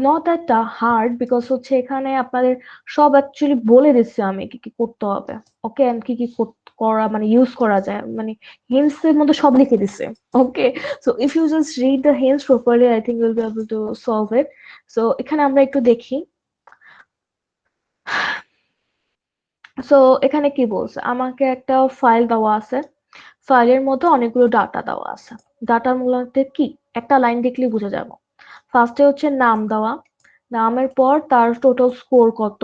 not that hard, because হচ্ছে এখানে আপনাদের সব অ্যাকচুয়ালি বলে দিচ্ছি আমি কি কি করতে হবে। ওকে, এন্ড কি কি করা মানে ইউজ করা যায়, মানে হিন্টস এর মধ্যে সব লিখে দিচ্ছে। Okay, so if you just read the hints properly I think you'll be able to solve it. So এখানে আমরা একটু দেখি, সো এখানে কি বলছে, আমাকে একটা ফাইল দেওয়া আছে, ফাইলের মধ্যে অনেকগুলো ডাটা দেওয়া আছে। ডাটার মূলত কি, একটা লাইন দেখলেই বুঝে যাবো। ফার্স্টে হচ্ছে নাম দেওয়া, নামের পর তার টোটাল স্কোর কত,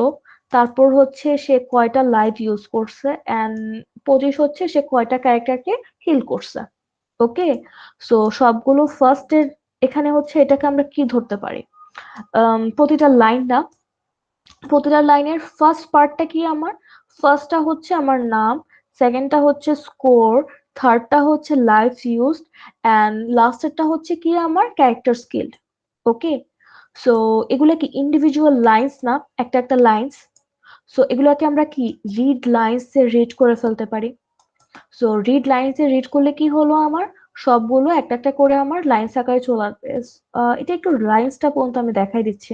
তারপর হচ্ছে সে কয়টা লাইট ইউজ করছে, অ্যান্ড 25 হচ্ছে সে কয়টা ক্যারেক্টারকে হিল করছে। ওকে, সো সবগুলো ফার্স্টের, এখানে হচ্ছে এটাকে আমরা কি ধরতে পারি, প্রতিটা লাইন না, প্রতিটা লাইনের ফার্স্ট পার্টটা কি আমার, ফার্স্টটা হচ্ছে আমার নাম, সেকেন্ডটা হচ্ছে স্কোর, থার্ডটা হচ্ছে লাইফ ইউজড, অ্যান্ড লাস্টেরটা হচ্ছে কি আমার ক্যারেক্টার স্কিল্ড। ওকে, সো এগুলো কি ইন্ডিভিজুয়াল লাইন্স না, একটা একটা লাইন্স। সো এগুলোকে আমরা কি রিড লাইন্স এ রিড করে ফেলতে পারি। সো রিড লাইন্স এ রিড করলে কি হলো, আমার সবগুলো একটা একটা করে আমার লাইন্স আকারে চলে আসবে। এটা একটু লাইন্সটা পর্যন্ত আমি দেখাই দিচ্ছি,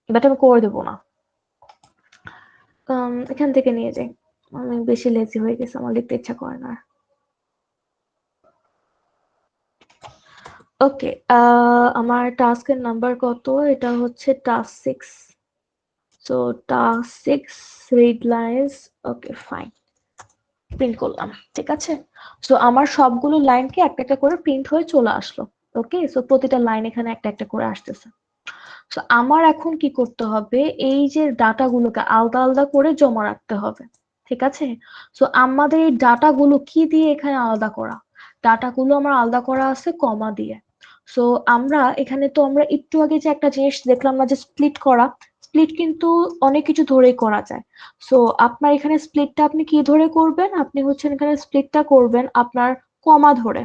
বাট আমি করে দেবো না। এখান থেকে নিয়ে যাই, আমি বেশি লেজি হয়ে গেছে, আমার লিখতে ইচ্ছা করে না। ওকে, আমার টাস্কের নাম্বার কত, এটা হচ্ছে task 6। So task 6 read lines. Okay fine, print করলাম, ঠিক আছে। সো আমার সবগুলো লাইনকে একটা একটা করে প্রিন্ট হয়ে চলে আসলো। ওকে, সো প্রতিটা লাইন এখানে একটা একটা করে আসতেছে। তো আমার এখন কি করতে হবে, এই যে ডাটাগুলোকে আলাদা আলাদা করে জমা রাখতে হবে, ঠিক আছে। তো আমাদের এই ডাটাগুলো কি দিয়ে এখানে আলাদা করা, ডাটাগুলো আমার আলাদা করা আছে কমা দিয়ে। সো আমরা এখানে তো আমরা একটু আগে যে একটা জিনিস দেখলাম না, যে স্প্লিট করা, স্প্লিট কিন্তু অনেক কিছু ধরেই করা যায়। সো আপনার এখানে স্প্লিটটা আপনি কি ধরে করবেন, আপনি হচ্ছেন এখানে স্প্লিটটা করবেন আপনার কমা ধরে।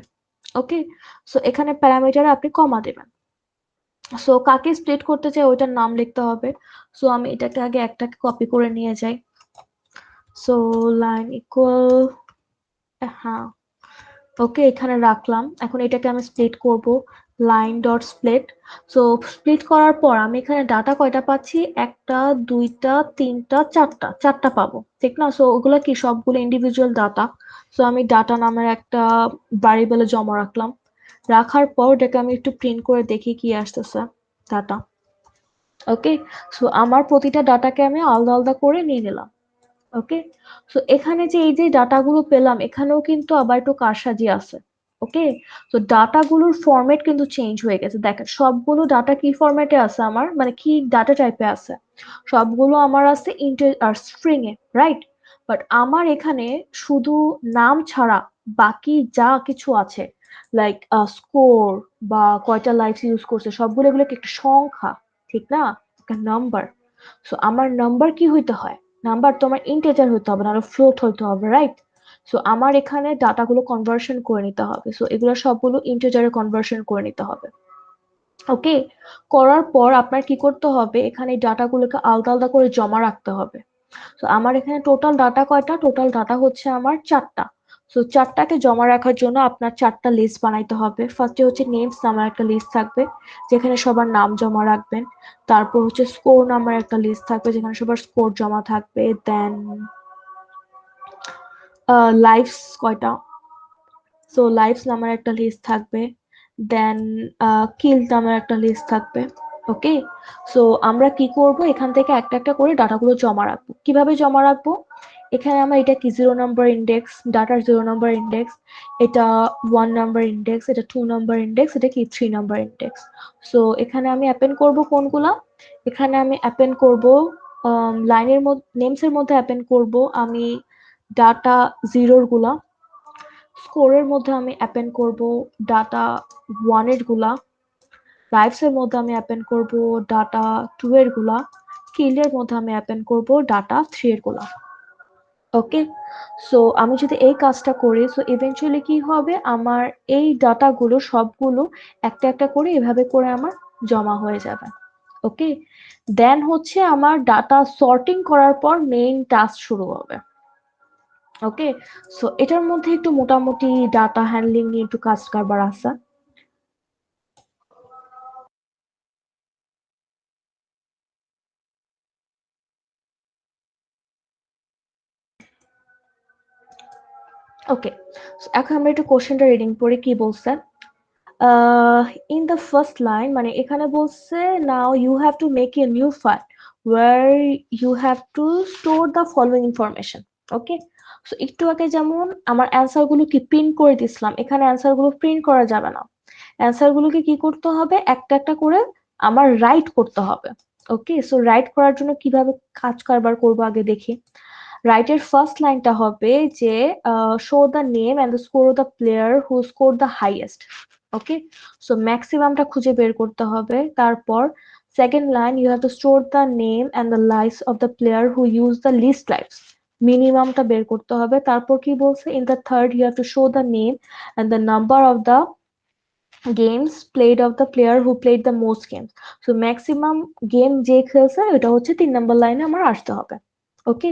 ওকে, সো এখানে প্যারামিটারে আপনি কমা দেবেন। সো কাকে স্প্লিট করতে চাই ওইটার নাম লিখতে হবে। সো আমি এটাকে আগে একটাকে কপি করে নিয়ে যাই। সো লাইন ইকুয়াল, হ্যাঁ, ওকে এখানে রাখলাম। এখন এটাকে আমি স্প্লিট করব, line dot split. So split করার পর আমি এখানে ডাটা কয়টা পাচ্ছি, একটা, দুইটা, তিনটা, চারটা, চারটা পাবো, ঠিক না। সো ওগুলো কি সবগুলো ইন্ডিভিজুয়াল ডাটা। সো আমি ডাটা নামের একটা ভ্যারিয়েবলে জমা রাখলাম। রাখার পর এটাকে আমি একটু প্রিন্ট করে দেখি কি আসতেছে ডাটা। ওকে, সো আমার প্রতিটা ডাটাকে আমি আলাদা আলাদা করে নিয়ে নিলাম। ওকে, সো এখানে যে এই যে ডাটাগুলো পেলাম, এখানেও কিন্তু আবার একটু কারসাজি আছে। ওকে, তো ডাটাগুলোর ফরম্যাট কিন্তু চেঞ্জ হয়ে গেছে। দেখেন সবগুলো ডাটা কি ফরম্যাটে আছে আমার, মানে কি ডাটা টাইপে আছে, সবগুলো আমার আছে ইন্টার আর স্ট্রিং এ, রাইট। বাট আমার এখানে শুধু নাম ছাড়া বাকি যা কিছু আছে, লাইক স্কোর বা কয়টা লাইফ ইউজ করছে, সবগুলো এগুলো কি একটা সংখ্যা, ঠিক না, একটা নাম্বার। সো আমার নাম্বার কি হইতে হয়, নাম্বার তো আমার ইন্টিজার হইতে হবে, না ফ্লোট হইতে হবে, রাইট। সো আমার এখানে ডাটাগুলো কনভার্সন করে নিতে হবে, সো এগুলো সবগুলো ইন্টিজারে কনভার্সন করে নিতে হবে। ওকে, করার পর আপনার কি করতে হবে, এখানে ডাটাগুলোকে আলাদা আলাদা করে জমা রাখতে হবে। তো আমার এখানে টোটাল ডাটা কয়টা, টোটাল ডাটা হচ্ছে আমার চারটা। সো চারটাকে জমা রাখার জন্য আপনার চারটা লিস্ট বানাইতে হবে। ফার্স্টে হচ্ছে নেমস নামের একটা লিস্ট থাকবে, যেখানে সবার নাম জমা রাখবেন। তারপর হচ্ছে স্কোর নামের একটা লিস্ট থাকবে, যেখানে সবার স্কোর জমা থাকবে। দেন লাইফস কয়টা, সো লাইফস নামের একটা লিস্ট থাকবে। দেন কিল নামের একটা লিস্ট থাকবে। ওকে, সো আমরা কি করব, এখান থেকে একটা একটা করে ডাটাগুলো জমা রাখবো। কিভাবে জমা রাখবো, এখানে আমরা এটা কি 0 নাম্বার ইন্ডেক্স, ডাটার 0 নাম্বার ইন্ডেক্স, এটা 1 নাম্বার ইন্ডেক্স, এটা 2 নাম্বার ইন্ডেক্স, এটা কি 3 নাম্বার ইন্ডেক্স। সো এখানে আমি অ্যাপেন্ড করব কোনগুলা, এখানে আমি অ্যাপেন্ড করব লাইনের মধ্যে, নেমস এর মধ্যে অ্যাপেন্ড করব আমি ডাটা জিরোর গুলা, স্কোরের মধ্যে আমি অ্যাপেন্ড করব ডাটা ওয়ানের গুলা, লাইভস এর মধ্যে আমি অ্যাপেন্ড করব ডাটা টু এর গুলা, কিলের মধ্যে আমি অ্যাপেন্ড করব ডাটা থ্রি এর গুলা। ওকে, সো আমি যদি এই কাজটা করি, সো ইভেনচুয়ালি কি হবে, আমার এই ডাটাগুলো সবগুলো একটা একটা করে এভাবে করে আমার জমা হয়ে যাবে। ওকে, দেন হচ্ছে আমার ডাটা সর্টিং করার পর মেইন টাস্ক শুরু হবে। ওকে, সো এটার মধ্যে একটু মোটামুটি ডাটা হ্যান্ডলিং নিয়ে একটু কাজ কারবার আছে। ওকে, এখন আমরা একটু কোশ্চেনটা রিডিং পড়ে কি বলছে। ইন দ্য ফার্স্ট লাইন, মানে এখানে বলছে now you have to make a new file where you have to store the following information. Okay, so একটু আগে যেমন আমার অ্যান্সার গুলো কি প্রিন্ট করে দিছিলাম, এখানে অ্যান্সার গুলো প্রিন্ট করা যাবে না, অ্যান্সার গুলোকে কি করতে হবে, একটা একটা করে আমার রাইট করতে হবে। ওকে, সো রাইট করার জন্য কিভাবে কাজ কারবার করবো আগে দেখি। রাইটের ফার্স্ট লাইনটা হবে যে show the name and the score of the player who score the highest. Okay, so ম্যাক্সিমামটা খুঁজে বের করতে হবে। তারপর second line, you have to store the name and the lifes of the player who use the least lifes, মিনিমামটা বের করতে হবে। তারপর কি বলছে, in the third you have to show the name and the number of the games played of the player who played the most games. So maximum game যে খেলছে ওটা হচ্ছে 3 নম্বর লাইনে আমার আসতে হবে। ওকে,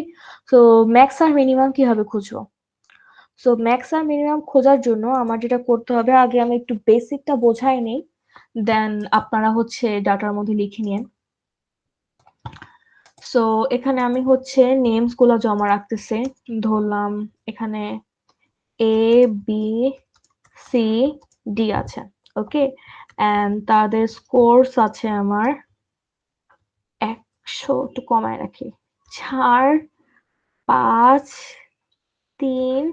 সো ম্যাক্স আর মিনিমাম কিভাবে খুঁজবো? সো ম্যাক্স আর মিনিমাম খোঁজার জন্য আমার যেটা করতে হবে, আগে আমি একটু বেসিকটা বোঝাই নেই, দেন আপনারা হচ্ছে ডাটার মধ্যে লিখে নিন। সো এখানে আমি হচ্ছে নেমস গুলো জমা রাখতেছি, ধরলাম এখানে এ বি সি ডি আছে। ওকে, এন্ড তাদের স্কোরস আছে আমার 100, একটু কমায় রাখি, 4 5 3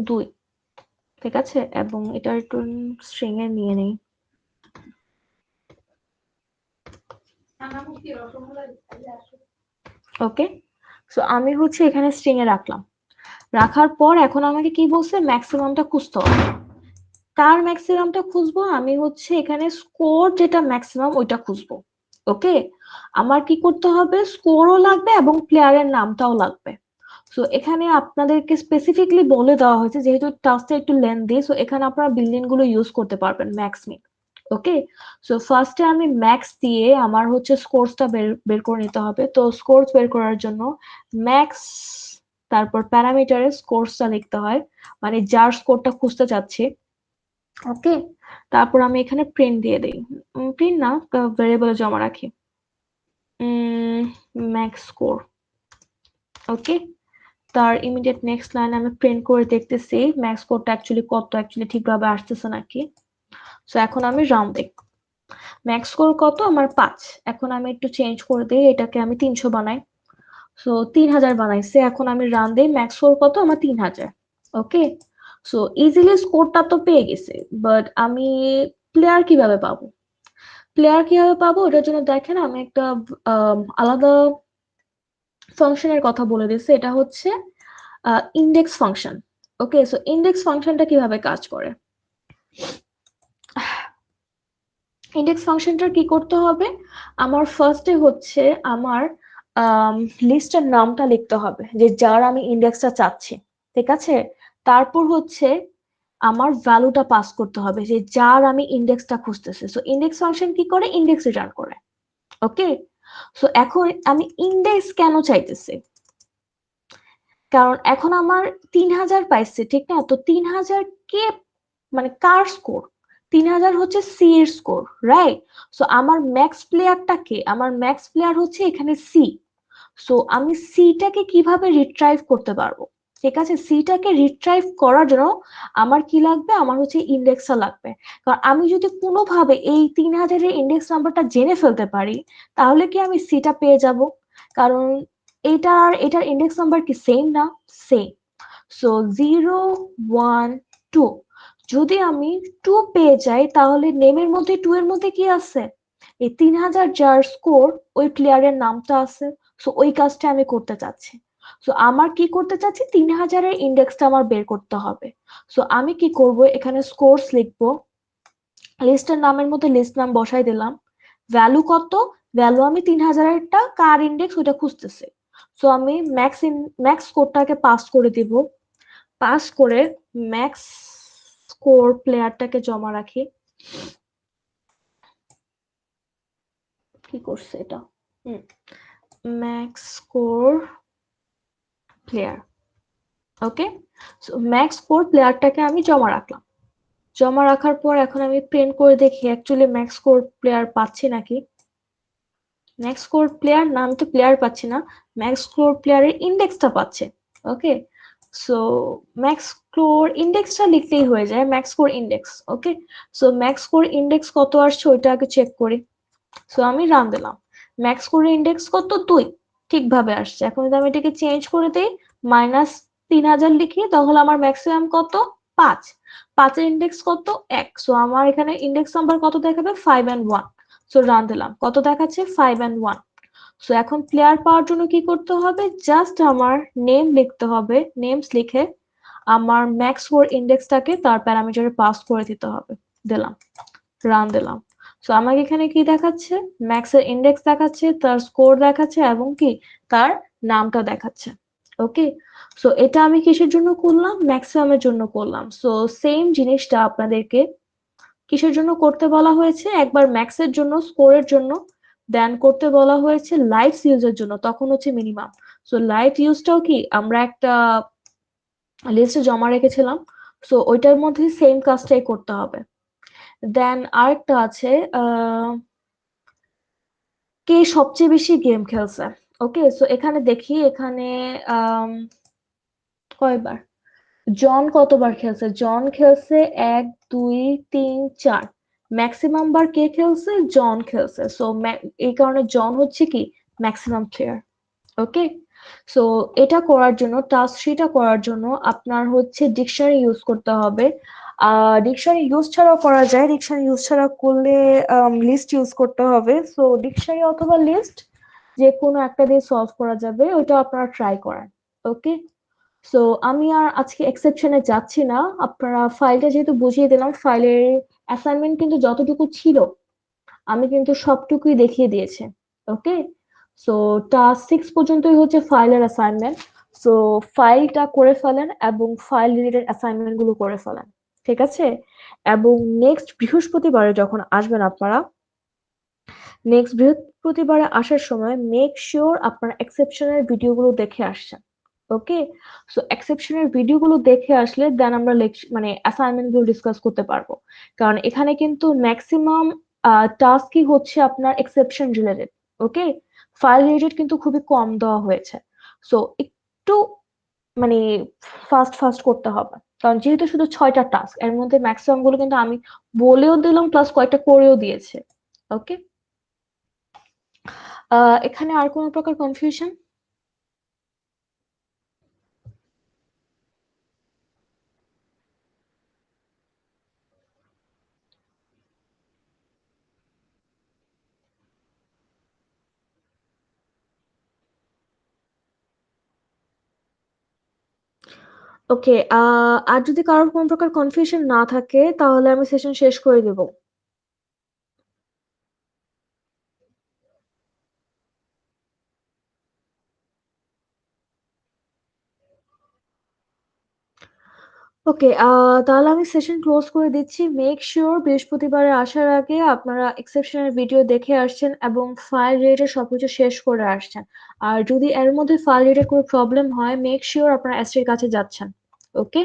2, ঠিক আছে, এবং এটা একটু স্ট্রিং এ নিয়ে নেই। ওকে, সো আমি হচ্ছে এখানে স্ট্রিং এ রাখলাম, রাখার পর এখন আমাকে কি বলছে, ম্যাক্সিমামটা খুঁজতে হবে। কার ম্যাক্সিমামটা খুঁজবো, আমি হচ্ছে এখানে স্কোর যেটা ম্যাক্সিমাম ওইটা খুঁজবো। ওকে, আমার কি করতে হবে, স্কোরও লাগবে এবং প্লেয়ারের নামটাও লাগবে। সো এখানে আপনাদেরকে স্পেসিফিকলি বলে দেওয়া হয়েছে, যেহেতু টাস্কটা একটু লেন্দি, সো এখানে আপনারা বিল্ডিং গুলো ইউজ করতে পারবেন ম্যাক্স মিন। ওকে, সো ফার্স্টে আমি ম্যাক্স দিয়ে আমার হচ্ছে স্কোরসটা বের করে নিতে হবে। তো স্কোরস বের করার জন্য ম্যাক্স, তারপর প্যারামিটারে স্কোরসটা লিখতে হয়, মানে যার স্কোরটা খুঁজতে চাচ্ছি। ওকে, তারপর আমি এখানে প্রিন্ট দিয়ে দিই, প্রিন্ট না, ভেরিয়েবলে জমা রাখি ম্যাক্স স্কোর। ওকে, তার ইমিডিয়েট নেক্সট লাইন আমি প্রিন্ট করে দেখতেছি ম্যাক্স স্কোরটা অ্যাকচুয়ালি কত, অ্যাকচুয়ালি ঠিকভাবে আসতেছে নাকি। সো এখন আমি রাউন্ড দিই, ম্যাক্স স্কোর কত আমার 5, এখন আমি একটু চেঞ্জ করে দিই, এটাকে আমি 300 বানাই। সো 3000 বানাইছে, এখন আমি রান দিই, ম্যাক্স স্কোর কত আমার 3000। ওকে, সো ইজিলি স্কোরটা তো পেয়ে গেছে, বাট আমি প্লেয়ার কিভাবে পাবো, প্লেয়ার কিভাবে পাবো ওটার জন্য দেখেন আমি একটা আলাদা ফাংশনের কথা বলে দিচ্ছি, এটা হচ্ছে ইন্ডেক্স ফাংশন। ওকে, সো ইন্ডেক্স ফাংশনটা কিভাবে কাজ করে, ইন্ডেক্স ফাংশনটা কি করতে হবে, আমার ফার্স্টে হচ্ছে আমার লিস্টের নামটা লিখতে হবে, যে যার আমি ইন্ডেক্সটা চাচ্ছি, ঠিক আছে। তারপর হচ্ছে আমার ভ্যালুটা পাস করতে হবে, যে যার আমি ইন্ডেক্সটা খুঁজতেছি। সো ইন্ডেক্স ফাংশন কি করে, ইন্ডেক্স রিটার্ন করে। ওকে, সো এখন আমি ইন্ডেক্স কেন চাইতেছি, কারণ এখন আমার 3000 পাইছে, ঠিক না, তো 3000 কে, মানে কার স্কোর, 3000 হচ্ছে সি এর স্কোর, রাইট। সো আমার ম্যাক্স প্লেয়ারটা কে, আমার ম্যাক্স প্লেয়ার হচ্ছে এখানে সি। সো আমি সিটাকে কিভাবে রিট্রাইভ করতে পারবো, ঠিক আছে, সিটাকে রিট্রাইভ করার জন্য আমার কি লাগবে, আমার হচ্ছে ইন্ডেক্সটা লাগবে। কারণ আমি যদি কোনোভাবে এই 3000-এর ইন্ডেক্স নাম্বারটা জেনে ফেলতে পারি, তাহলে কি আমি সিটা পেয়ে যাব, কারণ এটার ইন্ডেক্স নাম্বার কি সেম না, সেম। সো 0 1 2, যদি আমি 2 পেয়ে যাই, তাহলে নেমের মধ্যে 2 এর মধ্যে কি আছে, এই 3000 যার স্কোর ওই প্লেয়ারের নামটা আছে। সো ওই কাজটা আমি করতে চাচ্ছি। সো আমার কি করতে চাচ্ছি, 3000-এর ইন্ডেক্সটা আমার বের করতে হবে। সো আমি কি করব, এখানে স্কোরস লিখবো, লিস্টের নামের মধ্যে লিস্ট নাম বসাই দিলাম, ভ্যালু কত, ভ্যালু আমি 3000-এরটা কার ইন্ডেক্স ওটা খুঁজতেছি। সো আমি ম্যাক্স স্কোরটাকে পাস করে দিব, পাস করে ম্যাক্স স্কোর প্লেয়ারটাকে জমা রাখি। কি করছে এটা, ম্যাক্স স্কোর প্লেয়ার। ওকে, সো ম্যাক্স স্কোর প্লেয়ারটাকে আমি জমা রাখলাম, জমা রাখার পর এখন আমি প্রিন্ট করে দেখি অ্যাকচুয়ালি ম্যাক্স স্কোর প্লেয়ার পাচ্ছি নাকি। ম্যাক্স স্কোর প্লেয়ার না, আমি তো প্লেয়ার পাচ্ছি না, ম্যাক্স স্কোর প্লেয়ারের ইন্ডেক্সটা পাচ্ছে। ওকে, সো ম্যাক্স স্কোর ইন্ডেক্সটা লিখলেই হয়ে যায়, ম্যাক্স স্কোর ইন্ডেক্স। ওকে, সো ম্যাক্স স্কোর ইন্ডেক্স কত আসছে ওইটা আগে চেক করি। সো আমি রান দিলাম, ম্যাক্স স্কোর ইন্ডেক্স কত 2, ঠিকভাবে আসছে। এখন যদি আমি এটাকে চেঞ্জ করে দিই, -3000 লিখি, তাহলে আমার ম্যাক্সিমাম কত 5, 5 এর ইন্ডেক্স কত 1, সো আমার এখানে ইন্ডেক্স নাম্বার কত দেখাবে 5 and 1। সো রান দিলাম, কত দেখাচ্ছে 5 and 1। সো এখন প্লেয়ার পাওয়ার জন্য কি করতে হবে, জাস্ট আমার নেম লিখতে হবে, নেমস লিখে আমার ম্যাক্স স্কোর ইন্ডেক্সটাকে তার প্যারামিটারে পাস করে দিতে হবে। দিলাম, রান দিলাম। সো আমাকে এখানে কি দেখাচ্ছে, ম্যাক্স এর ইন্ডেক্স দেখাচ্ছে, তার স্কোর দেখাচ্ছে এবং কি তার নামটা দেখাচ্ছে। ওকে, সো এটা আমি কিসের জন্য করলাম, ম্যাক্সিমামের জন্য করলাম। সো সেম জিনিসটা আপনাদেরকে কিসের জন্য করতে বলা হয়েছে, একবার ম্যাক্সের জন্য, স্কোরের জন্য, দেন করতে বলা হয়েছে লাইটস ইউজের জন্য, তখন হচ্ছে মিনিমাম। সো লাইট ইউজটাও কি আমরা একটা লিস্টে জমা রেখেছিলাম, সো ওইটার মধ্যে সেম কাজটাই করতে হবে। দেন আরেকটা আছে, কে সবচেয়ে বেশি গেম খেলছে। ওকে, সো এখানে দেখি, এখানে আম, কয়বার জন কতবার খেলছে, জন খেলছে 1 2 3 4, ম্যাক্সিমাম বার কে খেলছে, জন খেলছে। সো এই কারণে জন হচ্ছে কি ম্যাক্সিমাম প্লেয়ার। ওকে, সো এটা করার জন্য, টাস্ক থ্রিটা করার জন্য আপনার হচ্ছে ডিকশনারি ইউজ করতে হবে। ডিকশনারি ইউজ ছাড়াও করা যায়, ডিকশনারি ইউজ ছাড়া করলে লিস্ট ইউজ করতে হবে। সো ডিকশনারি অথবা লিস্ট যে কোনো একটা দিয়ে সলভ করা যাবে, ওইটা আপনারা ট্রাই করেন। ওকে, সো আমি আর আজকে এক্সেপশনে যাচ্ছি না, আপনারা ফাইলটা যেহেতু বুঝিয়ে দিলাম, ফাইলের অ্যাসাইনমেন্ট কিন্তু যতটুকু ছিল আমি কিন্তু সবটুকুই দেখিয়ে দিয়েছি। ওকে, সো টাস্ক 6 পর্যন্তই হচ্ছে ফাইলের অ্যাসাইনমেন্ট। সো ফাইলটা করে ফেলেন এবং ফাইল রিলেটেড অ্যাসাইনমেন্ট গুলো করে ফেলেন, ঠিক আছে? এবং নেক্সট বৃহস্পতিবারে যখন আসবেন আপনারা, নেক্সট বৃহস্পতিবারে আসার সময় মেক শিওর আপনার এক্সেপশনের ভিডিওগুলো দেখে আসছেন। ওকে, সো এক্সেপশনের ভিডিওগুলো দেখে আসলে দেন আমরা মানে অ্যাসাইনমেন্ট গুলো ডিসকাস করতে পারবো। কারণ এখানে কিন্তু ম্যাক্সিমাম টাস্কই হচ্ছে আপনার এক্সেপশন রিলেটেড। ওকে, ফাইল রিলেটেড কিন্তু খুবই কম দেওয়া হয়েছে। সো একটু মানে ফাস্ট ফাস্ট করতে হবে, কারণ যেহেতু শুধু 6টা টাস্ক, এর মধ্যে ম্যাক্সিমাম গুলো কিন্তু আমি বলেও দিলাম প্লাস কয়েকটা করেও দিয়েছে। ওকে, এখানে আর কোনো প্রকার কনফিউশন? ওকে, আর যদি কারোর কোনো প্রকার কনফিউশন না থাকে তাহলে আমি সেশন শেষ করে দেব। ওকে, তাহলে আমি সেশন ক্লোজ করে দিচ্ছি। মেক শিওর বৃহস্পতিবারে আসার আগে আপনারা এক্সেপশনের ভিডিও দেখে আসছেন এবং ফাইল রিলেটেড সবকিছু শেষ করে আসছেন। আর যদি এর মধ্যে ফাইল রিলেটেড কোনো প্রবলেম হয়, মেক শিওর আপনারা এসটির কাছে যাচ্ছেন। ওকে।